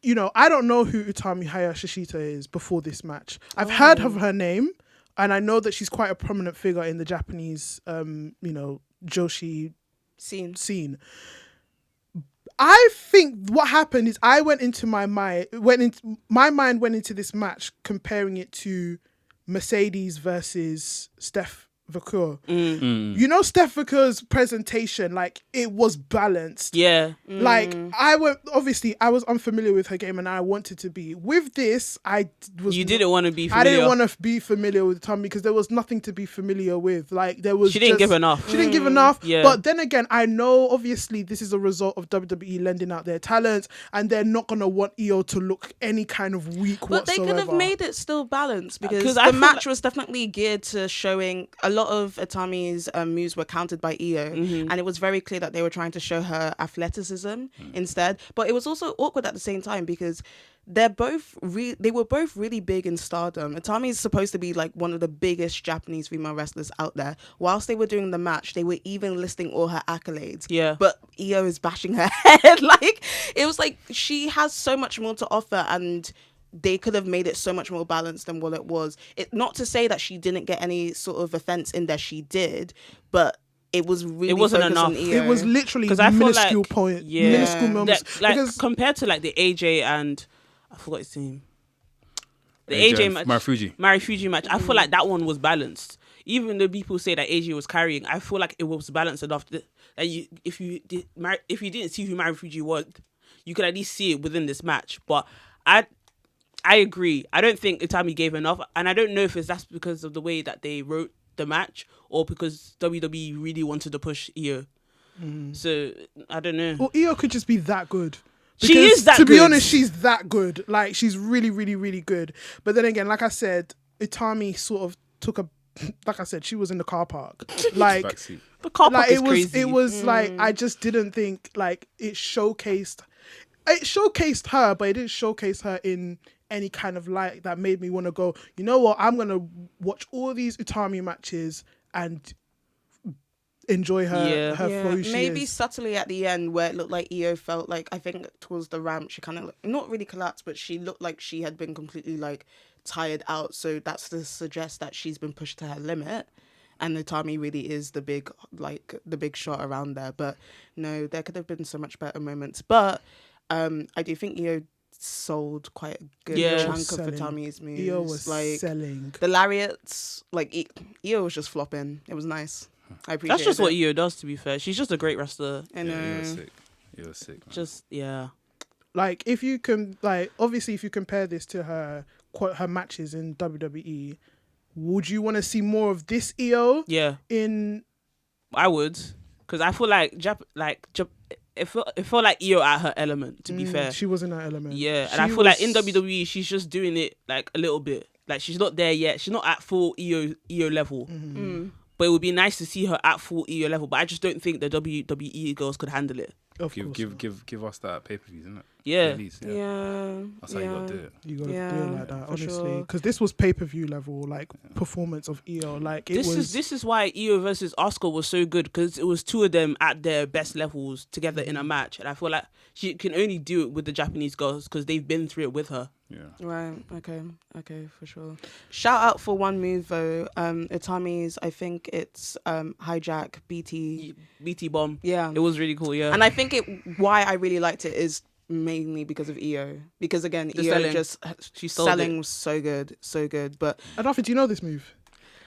I don't know who Utami Hayashashita is before this match. I've heard of her name, and I know that she's quite a prominent figure in the Japanese, Joshi scene. I think what happened is my mind went into this match comparing it to Mercedes versus Steph Vacour. Steph Vacour's presentation, like, it was balanced. Yeah. Like, I was unfamiliar with her game, and I wanted to be. With this, You didn't want to be familiar. I didn't want to be familiar with Tommy because there was nothing to be familiar with. Like, there was. She didn't give enough. She didn't give enough. Yeah. But then again, I know obviously this is a result of WWE lending out their talents, and they're not gonna want Io to look any kind of weak But whatsoever. they could have made it still balanced because I the feel match was definitely geared to showing a lot of Utami's moves were countered by Io, and it was very clear that they were trying to show her athleticism instead. But it was also awkward at the same time because they were both really big in Stardom. Utami is supposed to be like one of the biggest Japanese female wrestlers out there. Whilst they were doing the match, they were even listing all her accolades. Yeah. But Io is bashing her head. Like, it was like she has so much more to offer, and they could have made it so much more balanced than what it was. Not to say that she didn't get any sort of offense in there, she did, but it was really It wasn't focused enough. on Io. It was literally 'Cause I feel minuscule like- point, Yeah. minuscule moments. Like because compared to like the AJ and I forgot his name. The AJ match, Marufuji match. I feel like that one was balanced. Even though people say that AJ was carrying, I feel like it was balanced enough that if you didn't see who Marufuji was, you could at least see it within this match. But I agree. I don't think Utami gave enough, and I don't know if that's because of the way that they wrote the match or because WWE really wanted to push Io. So I don't know. Well, Io could just be that good. She Because, is that to be good. honest, she's that good. Like, she's really, really, really good. But then again, like I said, Utami sort of took a, like I said, she was in the car park. Like, Backseat. The car park like is crazy. it was like, I just didn't think like it showcased her, but it didn't showcase her in any kind of light that made me want to go, you know what, I'm going to watch all these Utami matches and enjoy her for who she maybe is. subtly at the end where it looked like Io felt like, I think towards the ramp she kind of not really collapsed, but she looked like she had been completely like tired out, so that's to suggest that she's been pushed to her limit, and Utami really is the big shot around there. But no, there could have been so much better moments, but I do think Io sold quite a good chunk of Utami's moves. Io was like selling the lariats, like Io was just flopping. It was nice. I appreciate That's just it. what Io does, to be fair. She's just a great wrestler. I know. You're sick, man. Just, yeah. like, if you can, like, obviously if you compare this to her matches in WWE, would you want to see more of this Io Yeah, in I would. Because I feel like it felt like Io at her element, to be fair. She was in her element. Yeah, and I feel like in WWE, she's just doing it like a little bit. Like, she's not there yet. She's not at full Io level. But it would be nice to see her at full EO level. But I just don't think the WWE girls could handle it. Give us that pay-per-view, isn't it? Yeah. Yeah. That's how you gotta do it. You gotta do it like that, honestly, because this was pay-per-view level, like performance of EO. Like this is why EO versus Asuka was so good, because it was two of them at their best levels together in a match, and I feel like she can only do it with the Japanese girls because they've been through it with her. Yeah. Right. Okay. For sure. Shout out for one move though. Utami's. I think it's hijack BT bomb. Yeah. It was really cool. Yeah. And I think why I really liked it is mainly because of EO. Because again, The EO selling. she's selling so good. But Anarfi, do you know this move?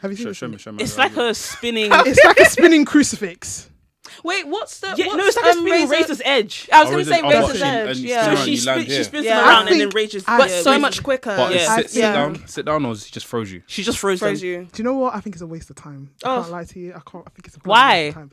Have you seen this? Show me. It's like a spinning. It's like a spinning crucifix. wait, what's the? Yeah, what's, no, it's like a spinning Razor's Edge. I was going to say Razor's Razor's Edge. Edge. And Yeah. So she spins them Yeah. around I and then think- rages. But yeah, so Razor's- much quicker. But Yeah. sit down, or she just froze you. She just froze them. Froze you. Do you know what? I think it's a waste of time. I can't lie to you. I think it's a Why? waste of time.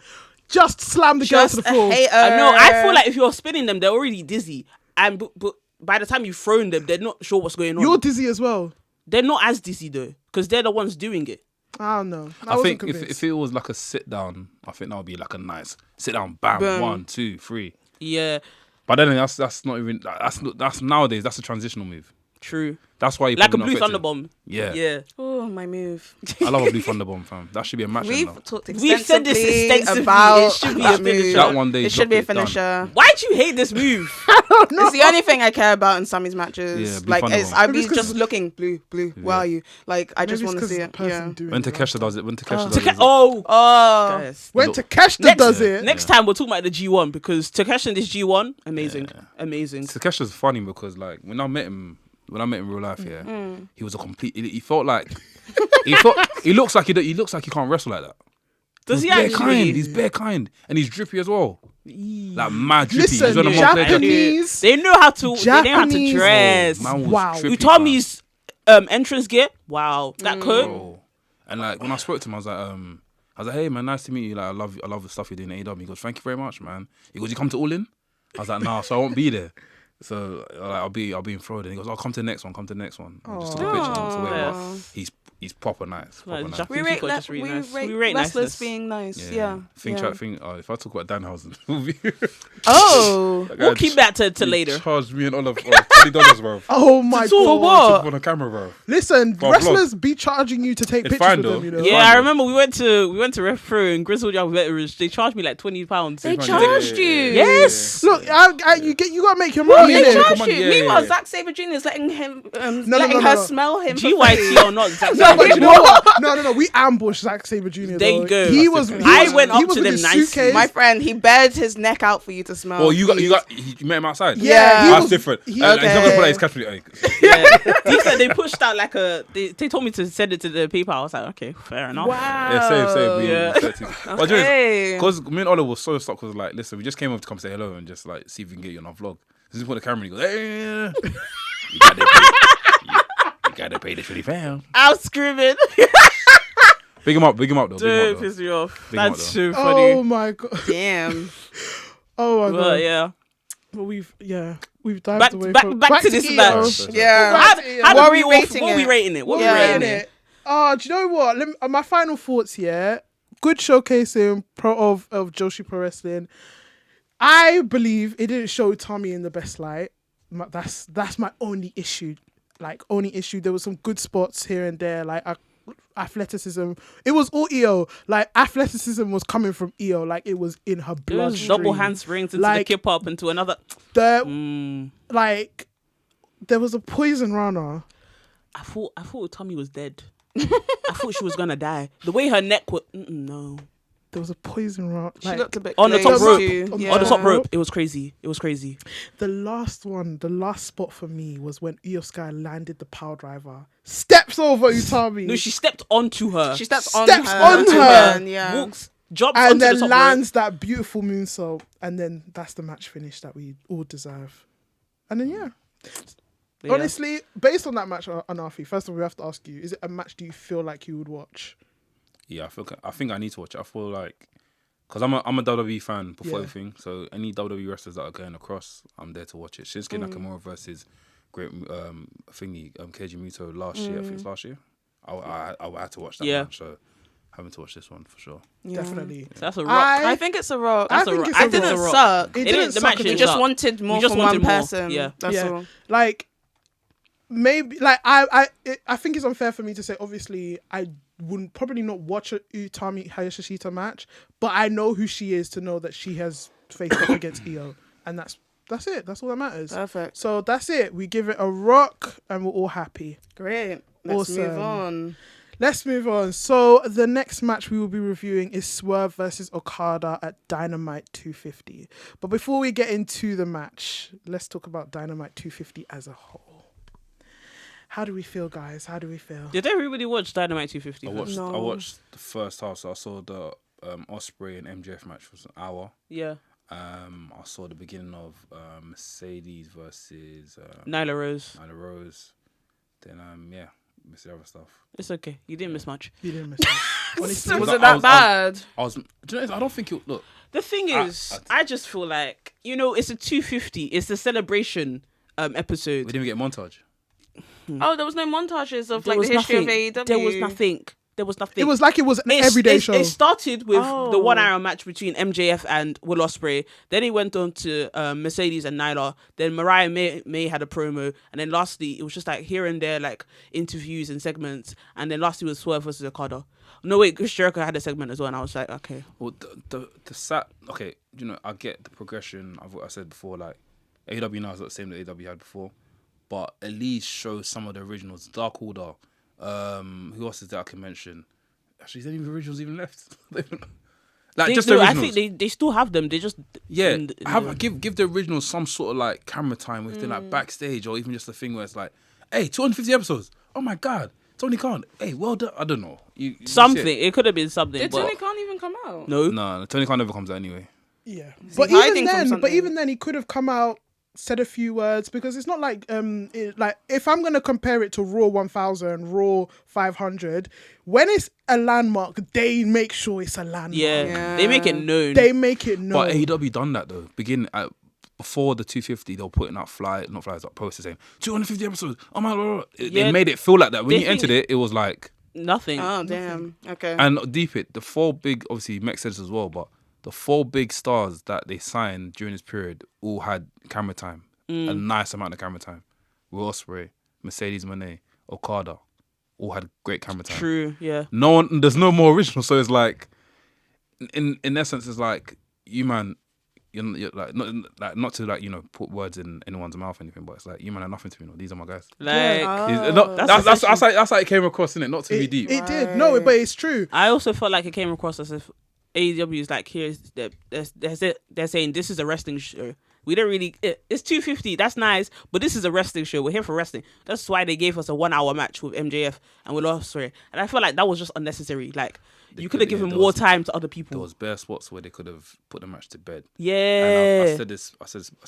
Just slam the girl to the floor. I know. I feel like if you're spinning them, they're already dizzy, and but by the time you've thrown them, they're not sure what's going on. You're dizzy as well. They're not as dizzy though, because they're the ones doing it. I don't know. I think if it was like a sit down, I think that would be like a nice sit down, bam, Boom. 1, 2, 3. Yeah, But then that's not even that's nowadays that's a transitional move. true. That's why you Like a probably blue not effective. thunderbomb. Yeah. Yeah. Oh, my move. I love a blue thunderbomb, fam. That should be a match. We've now. talked We've said this extensively extensively. about It should be that a finisher. move. That one day It should be a drop it, done. finisher. Why do you hate this move? It's the only thing I care about in Sammy's matches. Yeah, blue like, thunderbomb. I'd Maybe be it's 'cause- just looking blue. Where are you? Like, I just want to see it. Yeah. When Takesha does it, when Takesha does it. Oh, Oh, guys. When Look. Takeshita does it, Next time we'll talk about the G1 because Takeshi in this G1, amazing. Takesha's funny because like when I met him in real life, he was a complete. He felt like he looks like he can't wrestle like that. Does he Bare actually? kind. He's bare kind, and he's drippy as well. Like mad drippy. listen, He's one of my players. Japanese. They know how to. They know how to Japanese- dress. Man was Wow. drippy, Utami's entrance gear. Wow, that coat. bro. And like when I spoke to him, I was like, hey man, nice to meet you. Like I love the stuff you're doing at AEW. He goes, thank you very much, man. He goes, you come to All In? I was like, nah, so I won't be there. So like, I'll be in Florida. And he goes, I'll come to the next one. And just took a picture. So wait, he's proper nice. Proper nice. we Japanese rate, people are just really nice. we We rate rate wrestlers niceness. being nice. Yeah. If I talk about Danhausen, Oh, We'll keep that to later. Charged me and Olive $20, bro. Oh my For god! what? On a camera, bro. Listen, For a wrestlers be charging you to take It's pictures fine, with though. them. You know. Yeah, Fine, I though. remember we went to Ref Pro and Grizzled Young Veterans. They charged me like £20. they Yeah, charged yeah, you. yeah. Yes. Look, you gotta make your money. They innit? charged Come on, you. yeah, Meanwhile, yeah. Zack Sabre Jr. is letting him, no, letting no, her no. smell him. for GYT free. or not, Zack No, Sabre but you Jr. know what? No. We ambushed Zack Sabre Jr. There you though. go. He That's was. different. I went up was to with them his nicely. suitcase. My friend, he bared his neck out for you to smell. Oh, you met him outside? Yeah, he That's was- different. he- He's not gonna put that okay. in his category. Yeah. He said they pushed out like they told me to send it to the PayPal. I was like, okay, fair enough. Wow. Yeah, same. Yeah. Because me and Oliver was so stuck. Because like, listen, we just came over to come say hello and just like see if we can get you on our vlog. So just put the camera and he goes, hey, you gotta pay the £20. I'm screaming. Big him up though. Don't piss me off. Big him That's up, so funny. Oh my god! Damn. Oh my god! But yeah. But we've dived away Back from to this EO. match. Yeah. How What do are we rating what are we it? rating it? What We're are we rating rating it? it. Oh, do you know what? My final thoughts here. Good showcasing of Joshi Pro Wrestling. I believe it didn't show Tommy in the best light. That's my only issue. There was some good spots here and there. Like athleticism. It was all EO. Like athleticism was coming from EO. Like it was in her It blood. was double handsprings into the kip up into another. Like there was a poison runner. I thought Tommy was dead. I thought she was gonna die. The way her neck was, no. There was a poison runner. She looked a bit On the top glazed rope. too. On On the top Yeah. rope, it was crazy. The last spot for me was when Io Sky landed the power driver, steps over Utami, No, she stepped onto her. She steps Steps on on her. her. Yeah. Walks, jumps and onto then the top lands that beautiful moonsault, and then that's the match finish that we all deserve. And then rope. Yeah. honestly, based on that match, Anarfi, first of all, we have to ask you: is it a match do you feel like you would watch? Yeah, I think I need to watch it. I feel like because I'm a WWE fan before Yeah. everything. So any WWE wrestlers that are going across, I'm there to watch it. Shinsuke Nakamura versus great Keiji Muto last year. I think it's last year. I had to watch that Yeah. match. So having to watch this one for sure. Yeah. Definitely. So that's a rock. I think it's a rock. I think it's a I didn't rock. suck. It didn't the suck. match It didn't just suck. wanted more You just from wanted one more. person. Yeah. That's Yeah. all. Like, maybe, like, I think it's unfair for me to say, obviously, I wouldn't probably not watch a Utami Hayashashita match, but I know who she is to know that she has faced up against Io. And that's it. That's all that matters. Perfect. So that's it. We give it a rock and we're all happy. Great. Let's move Awesome. on. Let's move on. So the next match we will be reviewing is Swerve versus Okada at Dynamite 250. But before we get into the match, let's talk about Dynamite 250 as a whole. How do we feel, guys? How do we feel? Did everybody watch Dynamite 250? I watched the first half, so I saw the Ospreay and MJF match was an hour. Yeah. I saw the beginning of Mercedes versus Nyla Rose. Then missed the other stuff. It's okay. You didn't miss much. You didn't miss it. Honestly, Was it that bad? Do you know, I don't think it. Look, The thing is, I just feel like, it's a 250. It's a celebration episode. we didn't even get a montage. Oh, there was no montages of There like was the history nothing. of AEW. There was nothing. it was like it was an everyday show. It started with the Oh. 1 hour match between MJF and Will Ospreay. Then it went on to Mercedes and Nyla. Then Mariah May had a promo. And then lastly, it was just like here and there, like interviews and segments. And then lastly was Swerve versus Okada. No, wait, Chris Jericho had a segment as well. And I was like, okay. Well, okay, I get the progression of what I said before. Like AEW now is not the same that AEW had before, but at least show some of the originals. Dark Order. Who else is that I can mention? Actually, is any of the originals even left? Just the I originals. think they still have them. They just give the originals some sort of like camera time within like backstage, or even just a thing where it's like, hey, 250 episodes. Oh my god, Tony Khan. Hey, well done. I don't know. You something. It could have been something. Did but Tony Khan even come out? No, Tony Khan never comes out anyway. Yeah, he but hiding from something? even then, he could have come out, said a few words, because it's not like like if I'm gonna compare it to Raw 1000, Raw 500, when it's a landmark, they make sure it's a landmark. Yeah. They make it known. They make it known. But AEW done that though. Before the 250, they were putting out posters saying 250 episodes. Oh my god! They made it feel like that. When you entered it was like nothing. Oh damn. Okay. And deep it, the 4 big, obviously Mex said this as well, but the 4 big stars that they signed during this period all had camera time, a nice amount of camera time. Will Ospreay, Mercedes Moné, Okada, all had great camera time. True, yeah. There's no more original, so it's like, in essence, it's like you're like not to like put words in anyone's mouth or anything, but it's like you man are nothing to me. These are my guys. That's how it came across, innit? Not to be deep. It did, no, but it's true. I also felt like it came across as if AEW is like, they're saying this is a wrestling show. We don't really, it's 250, that's nice, but this is a wrestling show. We're here for wrestling. That's why they gave us a 1 hour match with MJF and Will Ospreay. And I feel like that was just unnecessary. Like, you could have given more time to other people. There was bare spots where they could have put the match to bed. Yeah. And I said this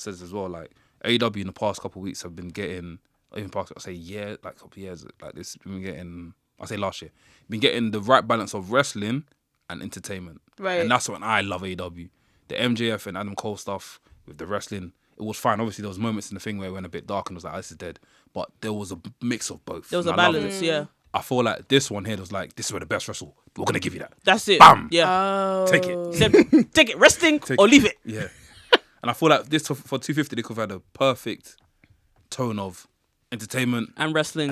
as well, like, AEW in the past couple of weeks have been getting, even past, I say a couple of years, like this, been getting, I say last year, been getting the right balance of wrestling and entertainment. Right. And that's when I love AEW. The MJF and Adam Cole stuff with the wrestling, it was fine. Obviously, there was moments in the thing where it went a bit dark and it was like, this is dead. But there was a mix of both. There was a balance, yeah. I feel like this one here was like, this is where the best wrestle. We're going to give you that. That's it. Bam. Yeah. Take it. Said, take it, resting or leave it. Yeah. And I feel like this for 250, they could have had a perfect tone of entertainment and wrestling.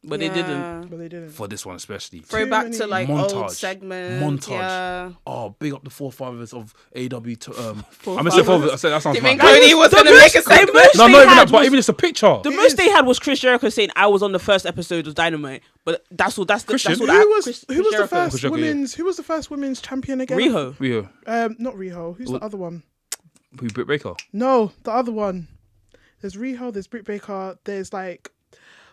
But they didn't. For this one especially. Throw back to like montage, old segments. Yeah. Oh, big up the forefathers of AEW. I'm gonna say forefathers. I said that sounds mad. Cody was gonna make a segment. No, not even that, but even just a picture. The most they had was Chris Jericho saying, I was on the first episode of Dynamite. But that's all. Who was the first women's champion again? Riho. Not Riho. Who's the other one? Who, Britt Baker? No, the other one. There's Riho, there's Britt Baker, there's like,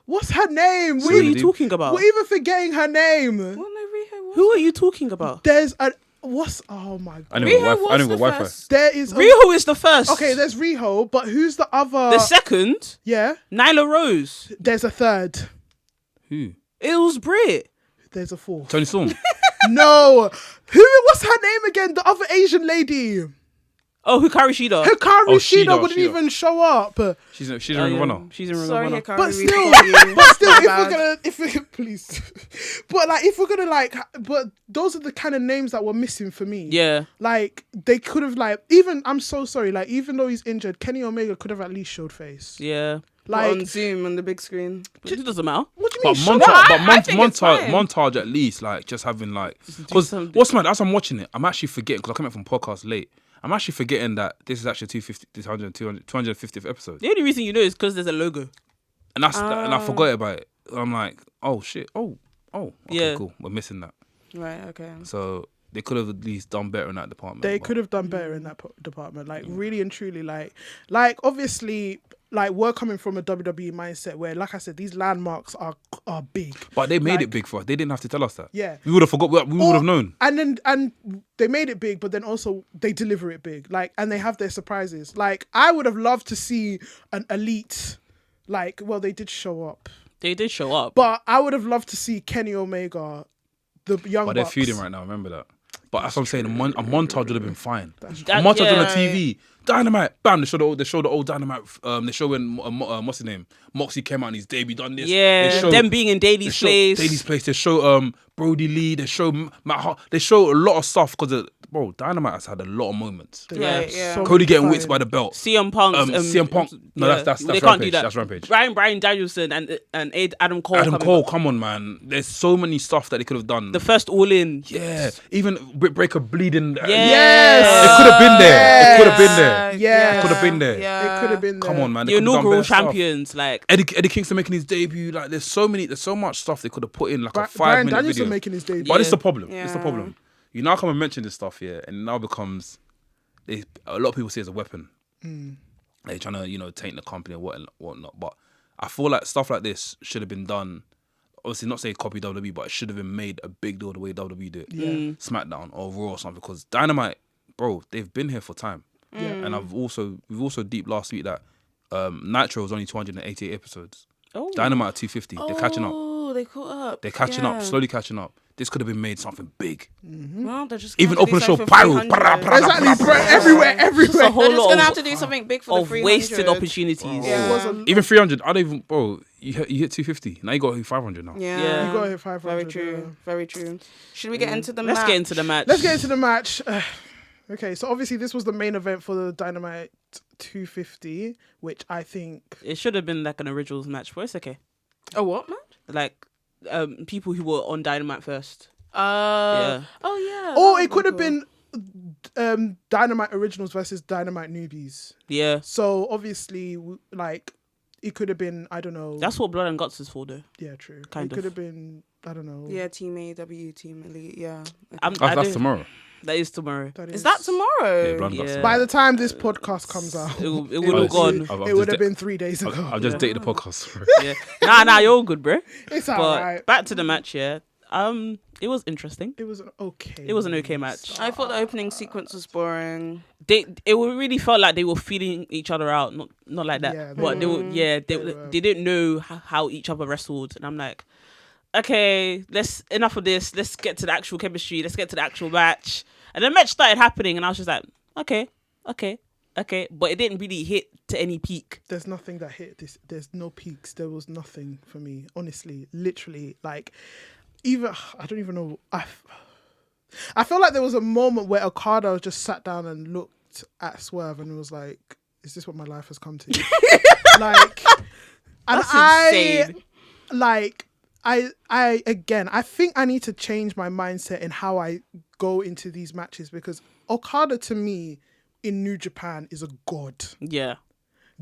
what's her name? Who are you talking about? We're even forgetting her name. Who are you talking about? There's a, oh my god. I know Wi-Fi. There is Riho is the first. Okay, there's Riho, but who's the other? The second? Yeah. Nyla Rose. There's a third. Who? It was Britt. There's a fourth. Tony Storm. No. What's her name again? The other Asian lady. Oh, Hikaru Shida. Shida wouldn't even show up. She's in Ring of Honor. She's in Ring Sorry, of Honor. Hikaru, But we still, forgot you. if we're gonna, please. But like, if we're gonna like, but those are the kind of names that were missing for me. Yeah. Like, they could have like, even, I'm so sorry, like, even though he's injured, Kenny Omega could have at least showed face. Yeah. Like, on Zoom on the big screen. It doesn't matter. what do you mean? Montage at least, like, just having like, because what's mad, as I'm watching it, I'm actually forgetting, because I came back from podcast late, I'm actually forgetting that this is actually 250th episode. The only reason you know is because there's a logo. And and I forgot about it. I'm like, oh shit, okay, Yeah. cool, we're missing that. Right, okay. So they could have at least done better in that department. They could have done better in that department. Like, really and truly, like obviously, like, we're coming from a WWE mindset where, like I said, these landmarks are big. But they made it big for us. They didn't have to tell us that. Yeah. We would have forgot. We would have known. And they made it big, but then also they deliver it big. Like, and they have their surprises. Like, I would have loved to see an elite, like, well, they did show up. They did show up. But I would have loved to see Kenny Omega, the Young Bucks. But they're feuding right now, remember that. But that's what I'm saying. A montage would have been fine. A That- montage on the yeah. TV. Dynamite. Bam. They show the old Dynamite. They show when, what's his name? Moxie came out on his debut, done this. Yeah, They show, them being in Daily's place. Daily's place. They show Brody Lee. They show Matt Hart. They show a lot of stuff because, bro, Dynamite has had a lot of moments. Yeah. So Cody getting fine. whipped by the belt. CM Punk. CM Punk. No, yeah. that's They Rampage. can't do that. That's Rampage. Brian Danielson and Adam Cole. Adam coming Cole, back. come on, man. There's so many stuff that they could have done. The first All In. Yeah, even Britt Breaker bleeding. Yes! It could have been there. It could have been there. Yeah. It could have been there. It could have been there. Come on, man. The They could have done inaugural better stuff. champions. Like, Eddie Kingston making his debut. Like, there's so much stuff they could have put in like a 5 Brian minute Danielson video. making his debut. But it's Yeah. the problem. Yeah. It's the problem. You now come and mention this stuff here, and it now becomes a lot of people see it as a weapon. They're trying to taint the company and whatnot. But I feel like stuff like this should have been done. Obviously, not saying copy WWE, but it should have been made a big deal the way WWE did. SmackDown or Raw or something. Because Dynamite, bro, they've been here for time. And we've also deep last week that Nitro was only 288 episodes. oh, Dynamite at 250. They're catching up. Oh, they caught up. They're catching up, slowly catching up. This could have been made something big. Well, they're just Even gonna have open to the do show something for pyro. 300. Exactly, bro. Everywhere. just a whole They're just lot gonna have of, to do something big for the 300. wasted opportunities. Yeah. It was a Even 300. I don't even, bro. You hit 250. Now you got 500 now. Yeah. Yeah. You got hit 500. Very true. Very true. Should we get into the Let's match? get into the match. Let's get into the match. Okay, so obviously this was the main event for the Dynamite 250, which I think... It should have been like an originals match, but it's okay. A what match? Like, people who were on Dynamite first. Oh yeah. Or that it could have would been Dynamite Originals versus Dynamite Newbies. Yeah. So obviously, like, it could have been, I don't know. That's what Blood and Guts is for, though. Yeah, true. Kind it of. could have been, I don't know. cool. Yeah, Team AW, Team Elite. Yeah. That's tomorrow. That is tomorrow. Is that tomorrow? Yeah, Blood and Guts. Yeah. By the time this podcast comes out, It will Oh, have gone. I've it would just have been 3 days ago. I've just dated the podcast. Yeah. Nah, you're all good, bro. It's But alright. back to the match, yeah. It was interesting. It was an okay. It was an okay match. I thought the opening sequence was boring. It really felt like they were feeling each other out, not like that. Yeah, But they were. didn't know how each other wrestled, and I'm like, okay, enough of this. Let's get to the actual chemistry. Let's get to the actual match. And the match started happening, and I was just like, okay. But it didn't really hit to any peak. There's nothing that hit this. There's no peaks. There was nothing for me. Honestly, literally, like, even I don't even know. I felt like there was a moment where Okada just sat down and looked at Swerve and was like, "Is this what my life has come to?" Like, and That's insane. I think I need to change my mindset in how I go into these matches, because Okada to me in New Japan is a god. Yeah.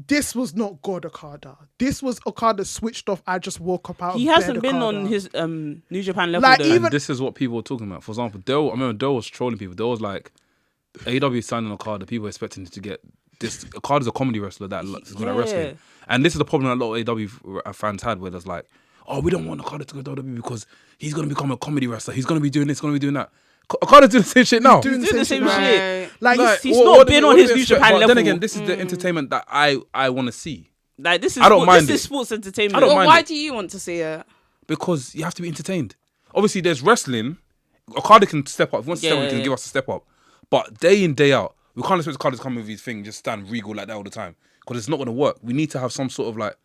This was not God Okada. This was Okada switched off. I just woke up out He of bed. hasn't been Okada. on his New Japan level, Like, though. even- And this is what people were talking about. For example, I remember Dale was trolling people. Dale was like, AEW signing Okada, people were expecting to get this. Okada's a comedy wrestler that is good at wrestling. And this is the problem that a lot of AEW fans had, where there's like, oh, we don't want Okada to go to WWE because he's going to become a comedy wrestler. He's going to be doing this, going to be doing that. Okada's doing the same shit now. Doing He's doing the same shit. Like, he's not been on his New Japan level. Then again, this is the entertainment that I want to see. Like, this is I don't mind this is it. sports entertainment. I don't Well, mind why it. do you want to see it? Because you have to be entertained. Obviously, there's wrestling. Okada can step up. If he wants to step up, he can Yeah. give us a step up. But day in, day out, We can't expect Okada to come with his thing, just stand regal like that all the time. Because it's not going to work. We need to have some sort of like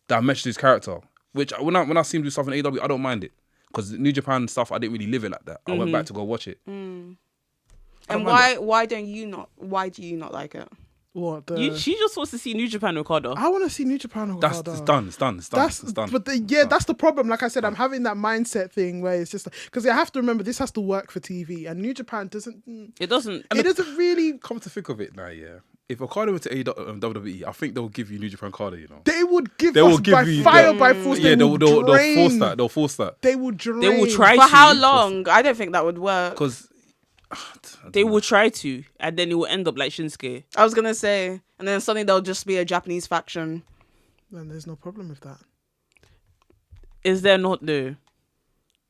dimension to his character. Which when I see him do stuff in AEW, I don't mind it. Because New Japan stuff, I didn't really live it like that. I went back to go watch it. And why do you not like it? What? She just wants to see New Japan Okada. I want to see New Japan Okada. It's done. It's done. But that's the problem. Like I said, I'm having that mindset thing where it's just because I have to remember this has to work for TV, and New Japan doesn't. It doesn't. It doesn't really. Come to think of it now, yeah. If Okada went to WWE, I think they'll give you New Japan Okada, you know. They would give us by fire, by force. Yeah, they'll force that. They will drain. They will try For to. how long? I don't think that would work. Because they will try to, and then it will end up like Shinsuke. I was gonna say, and then suddenly there'll just be a Japanese faction. And there's no problem with that. Is there not though?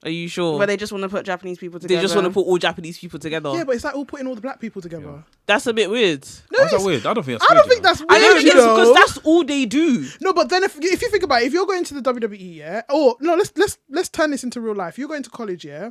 Are you sure? Where they just want to put Japanese people together. They just want to put all Japanese people together. Yeah, but it's like all putting all the black people together. Yeah. That's a bit weird. That's not weird. I don't think that's I weird. don't think that's weird. I don't think it's because that's all they do. No, but then if you think about it, if you're going to the WWE, yeah, or no, let's turn this into real life. You're going to college, yeah.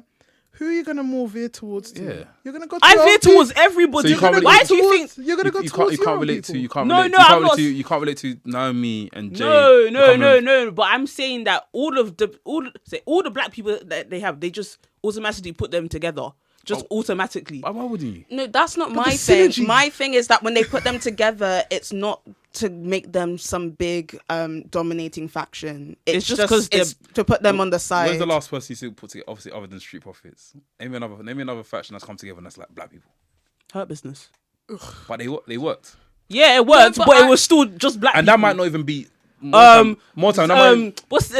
Who are you gonna more veer towards? To? Yeah. You're gonna go. I veer towards everybody. So you can't Why do you think you're gonna go towards you can't relate to? You can't No, relate. no, you can't I'm relate not. to. You can't relate to Naomi and Jay. No. But I'm saying that all the black people that they have, they just automatically put them together. Just automatically. Why wouldn't you? No, that's not my the thing. synergy. My thing is that when they put them together, it's not to make them some big dominating faction. It's just because it's to put them on the side. Where's the last person you see put together? Obviously, other than Street Profits, name me another faction that's come together and that's like black people. Hurt Business. But they worked. Yeah, it worked, but it was still just black. And people. that might not even be more time. What's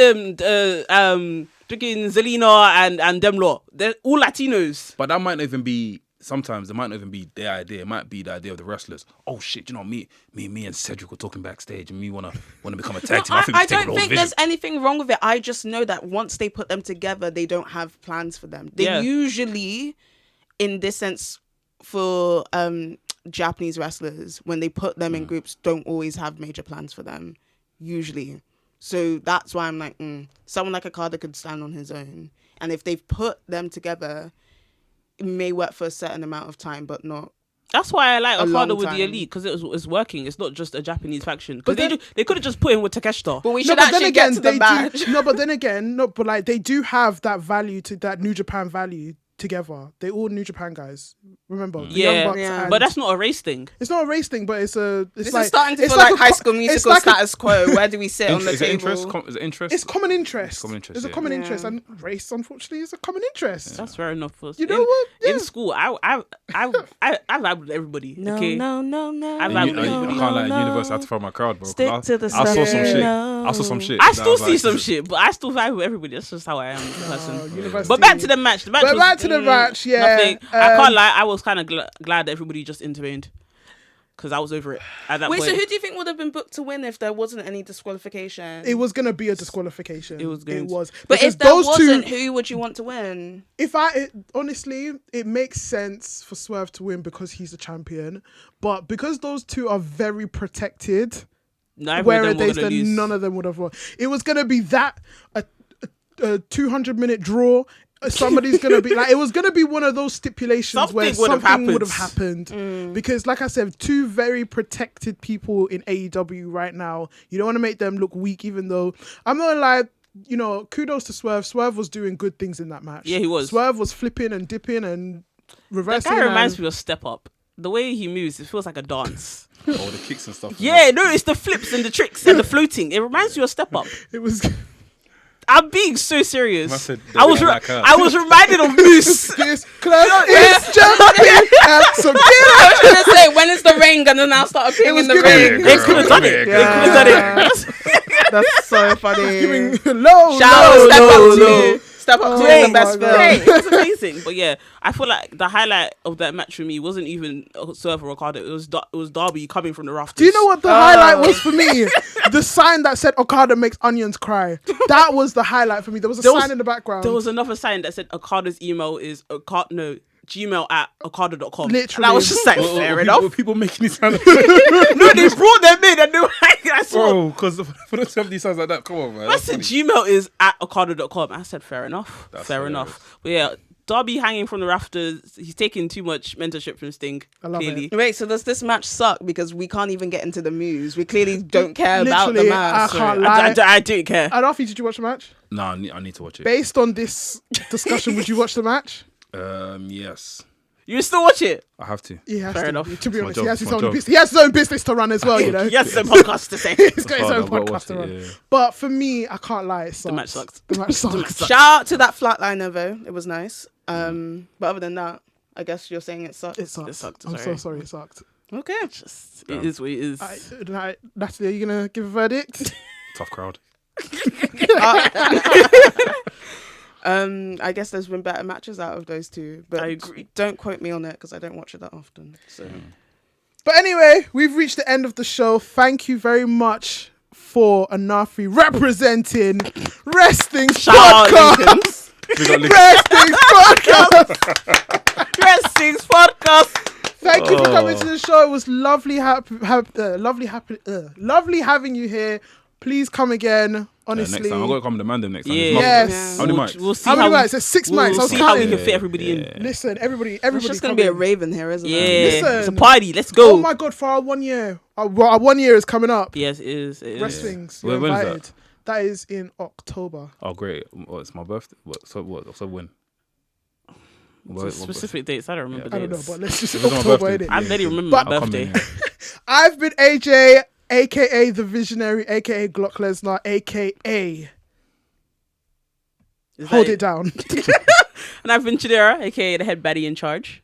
freaking Zelina and them lot? They're all Latinos. But that might not even be. Sometimes it might not even be their idea. It might be the idea of the wrestlers. Oh shit! You know me and Cedric were talking backstage, and me wanna become a tag team. I don't think there's anything wrong with it. I just know that once they put them together, they don't have plans for them. They usually, in this sense, for Japanese wrestlers, when they put them in groups, don't always have major plans for them. Usually, so that's why I'm like, someone like Okada could stand on his own, and if they've put them together. It may work for a certain amount of time, but not. That's why I like Okada with time. the Elite, because it's working. It's not just a Japanese faction. Because they could have just put him with Takeshita. But we should actually get to the match. But like they do have that value to that New Japan value together. They all New Japan guys. Remember? The Young Bucks but that's not a race thing. It's not a race thing, but it's a. It's this like, is starting to it's feel like High School Musical status quo. Where do we sit on the table? Is it interest? It's common interest. It's a yeah. common interest, and race, unfortunately, is a common interest. That's fair enough. You know what? Yeah. In school, I vibe with everybody. No, okay? no. I vibe with I everybody. can't like Universe. I had to find my crowd, bro. Stick to the I saw some shit. no. I saw some shit. I still see some shit, but I still vibe with everybody. That's just how I am as a person. University. But back to the match. But back to the match, yeah. Nothing. I can't lie. I was kind of glad that everybody just intervened because I was over it at that point. Wait, so who do you think would have been booked to win if there wasn't any disqualification? It was gonna be a disqualification. It was going It was. But Because if there those wasn't, two, who would you want to win? honestly, it makes sense for Swerve to win because he's the champion. But because those two are very protected, none of them would have won. It was gonna be that a 200-minute draw. Somebody's gonna be like, it was gonna be one of those stipulations where something would have happened because, like I said, two very protected people in AEW right now. You don't want to make them look weak, even though I'm not gonna lie. You know, kudos to Swerve. Swerve was doing good things in that match. Yeah, he was. Swerve was flipping and dipping and reversing. That guy reminds me of Step Up. The way he moves, it feels like a dance. Oh, the kicks and stuff. Yeah, no, it's the flips and the tricks and the floating. It reminds you of Step Up. It was. I'm being so serious. I was reminded of Moose. This club is jumping out. So I was gonna say, when is the ring gonna now start appearing in the ring? They could have done it. They could have done it. That's so funny. giving low. Step up to Great, the best film. Great. It was amazing. But yeah, I feel like the highlight of that match for me wasn't even Swerve or Okada. It was Darby coming from the rafters. Do you know what the highlight was for me? The sign that said Okada makes onions cry. That was the highlight for me. There was a sign in the background. There was another sign that said Okada's email is gmail@okada.com. Literally. And I was just like, fair enough. Were people making these sounds? No, they brought them in and they were like, I saw. Bro, because for them to have these sounds like that, come on, man. I said Gmail is @okada.com. I said, fair enough. That's fair hilarious. enough. But yeah, Darby hanging from the rafters. He's taking too much mentorship from Sting. I love it. Wait, so does this match suck because we can't even get into the moves? We clearly don't care about the match. I can't lie. I don't care. Anarfi, did you watch the match? No, I need to watch it. Based on this discussion, would you watch the match? Yes. You still watch it? I have to. Yeah, Fair enough. To be It's my honest, job, he has it's his my own job. business. He has his own business to run as well, you know. Yes, the podcast to say. He's got his Hard, own I've got to podcast watch to it, run. yeah. But for me, I can't lie. It sucks. The match sucked. The match sucks. Shout out to that flatliner though. It was nice. But other than that, I guess you're saying it sucked. It sucked. It sucked, I'm so sorry. sorry. It sucked. Okay. It is what it is. Natalie, are you gonna give a verdict? Tough crowd. I guess there's been better matches out of those two, but I agree. don't quote me on it because I don't watch it that often. So But anyway, we've reached the end of the show. Thank you very much for Anarfi representing Wresthings Shout out Podcast. Lincolns. Wresthings Podcast. Wresthings Podcast. Thank you for coming to the show. It was lovely, lovely having you here. Please come again. Honestly, Next time, I've got to come demand them next time. Yeah. It's not- Yes. How many mics? We'll see How many we- mics? There's 6 mics. I We'll was see how we counting. can fit everybody in. Listen, everybody it's just gonna come be a in. raven here, isn't Yeah, it? Listen. it's a party. Let's go. Oh my god, for our 1 year. Our 1 year is coming up. Yes, it is. It is. Wrestlings. Yeah. You're When is that? invited. That is in October. Oh, great. What, it's my birthday? So when? What Specific dates. I don't remember I don't know, dates. but let's just It was my October, birthday. innit? I barely remember But- my I'll come birthday. in, yeah. I've been AJ, aka The Visionary, aka Glock Lesnar, aka Is Hold that It Down. And I've been Chidera, aka the head baddie in charge.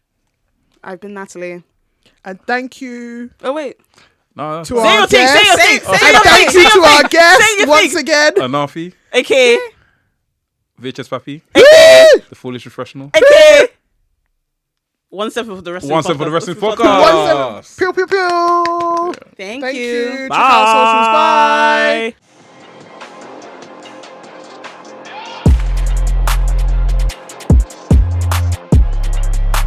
I've been Natalie. And thank you Oh wait, No, to Say our your thing. Say your guests. thing. say Say And your thing. thank Say you your to our thing. Say guests your once thing. again. Anarfi, AKA. VHS Papi, The Foolish Professional. AKA. 1/7 of the wrestling. 1/7 for the wrestling One podcast. seven. Pew pew pew. thank Thank you. you. Check out our socials. Bye. Bye.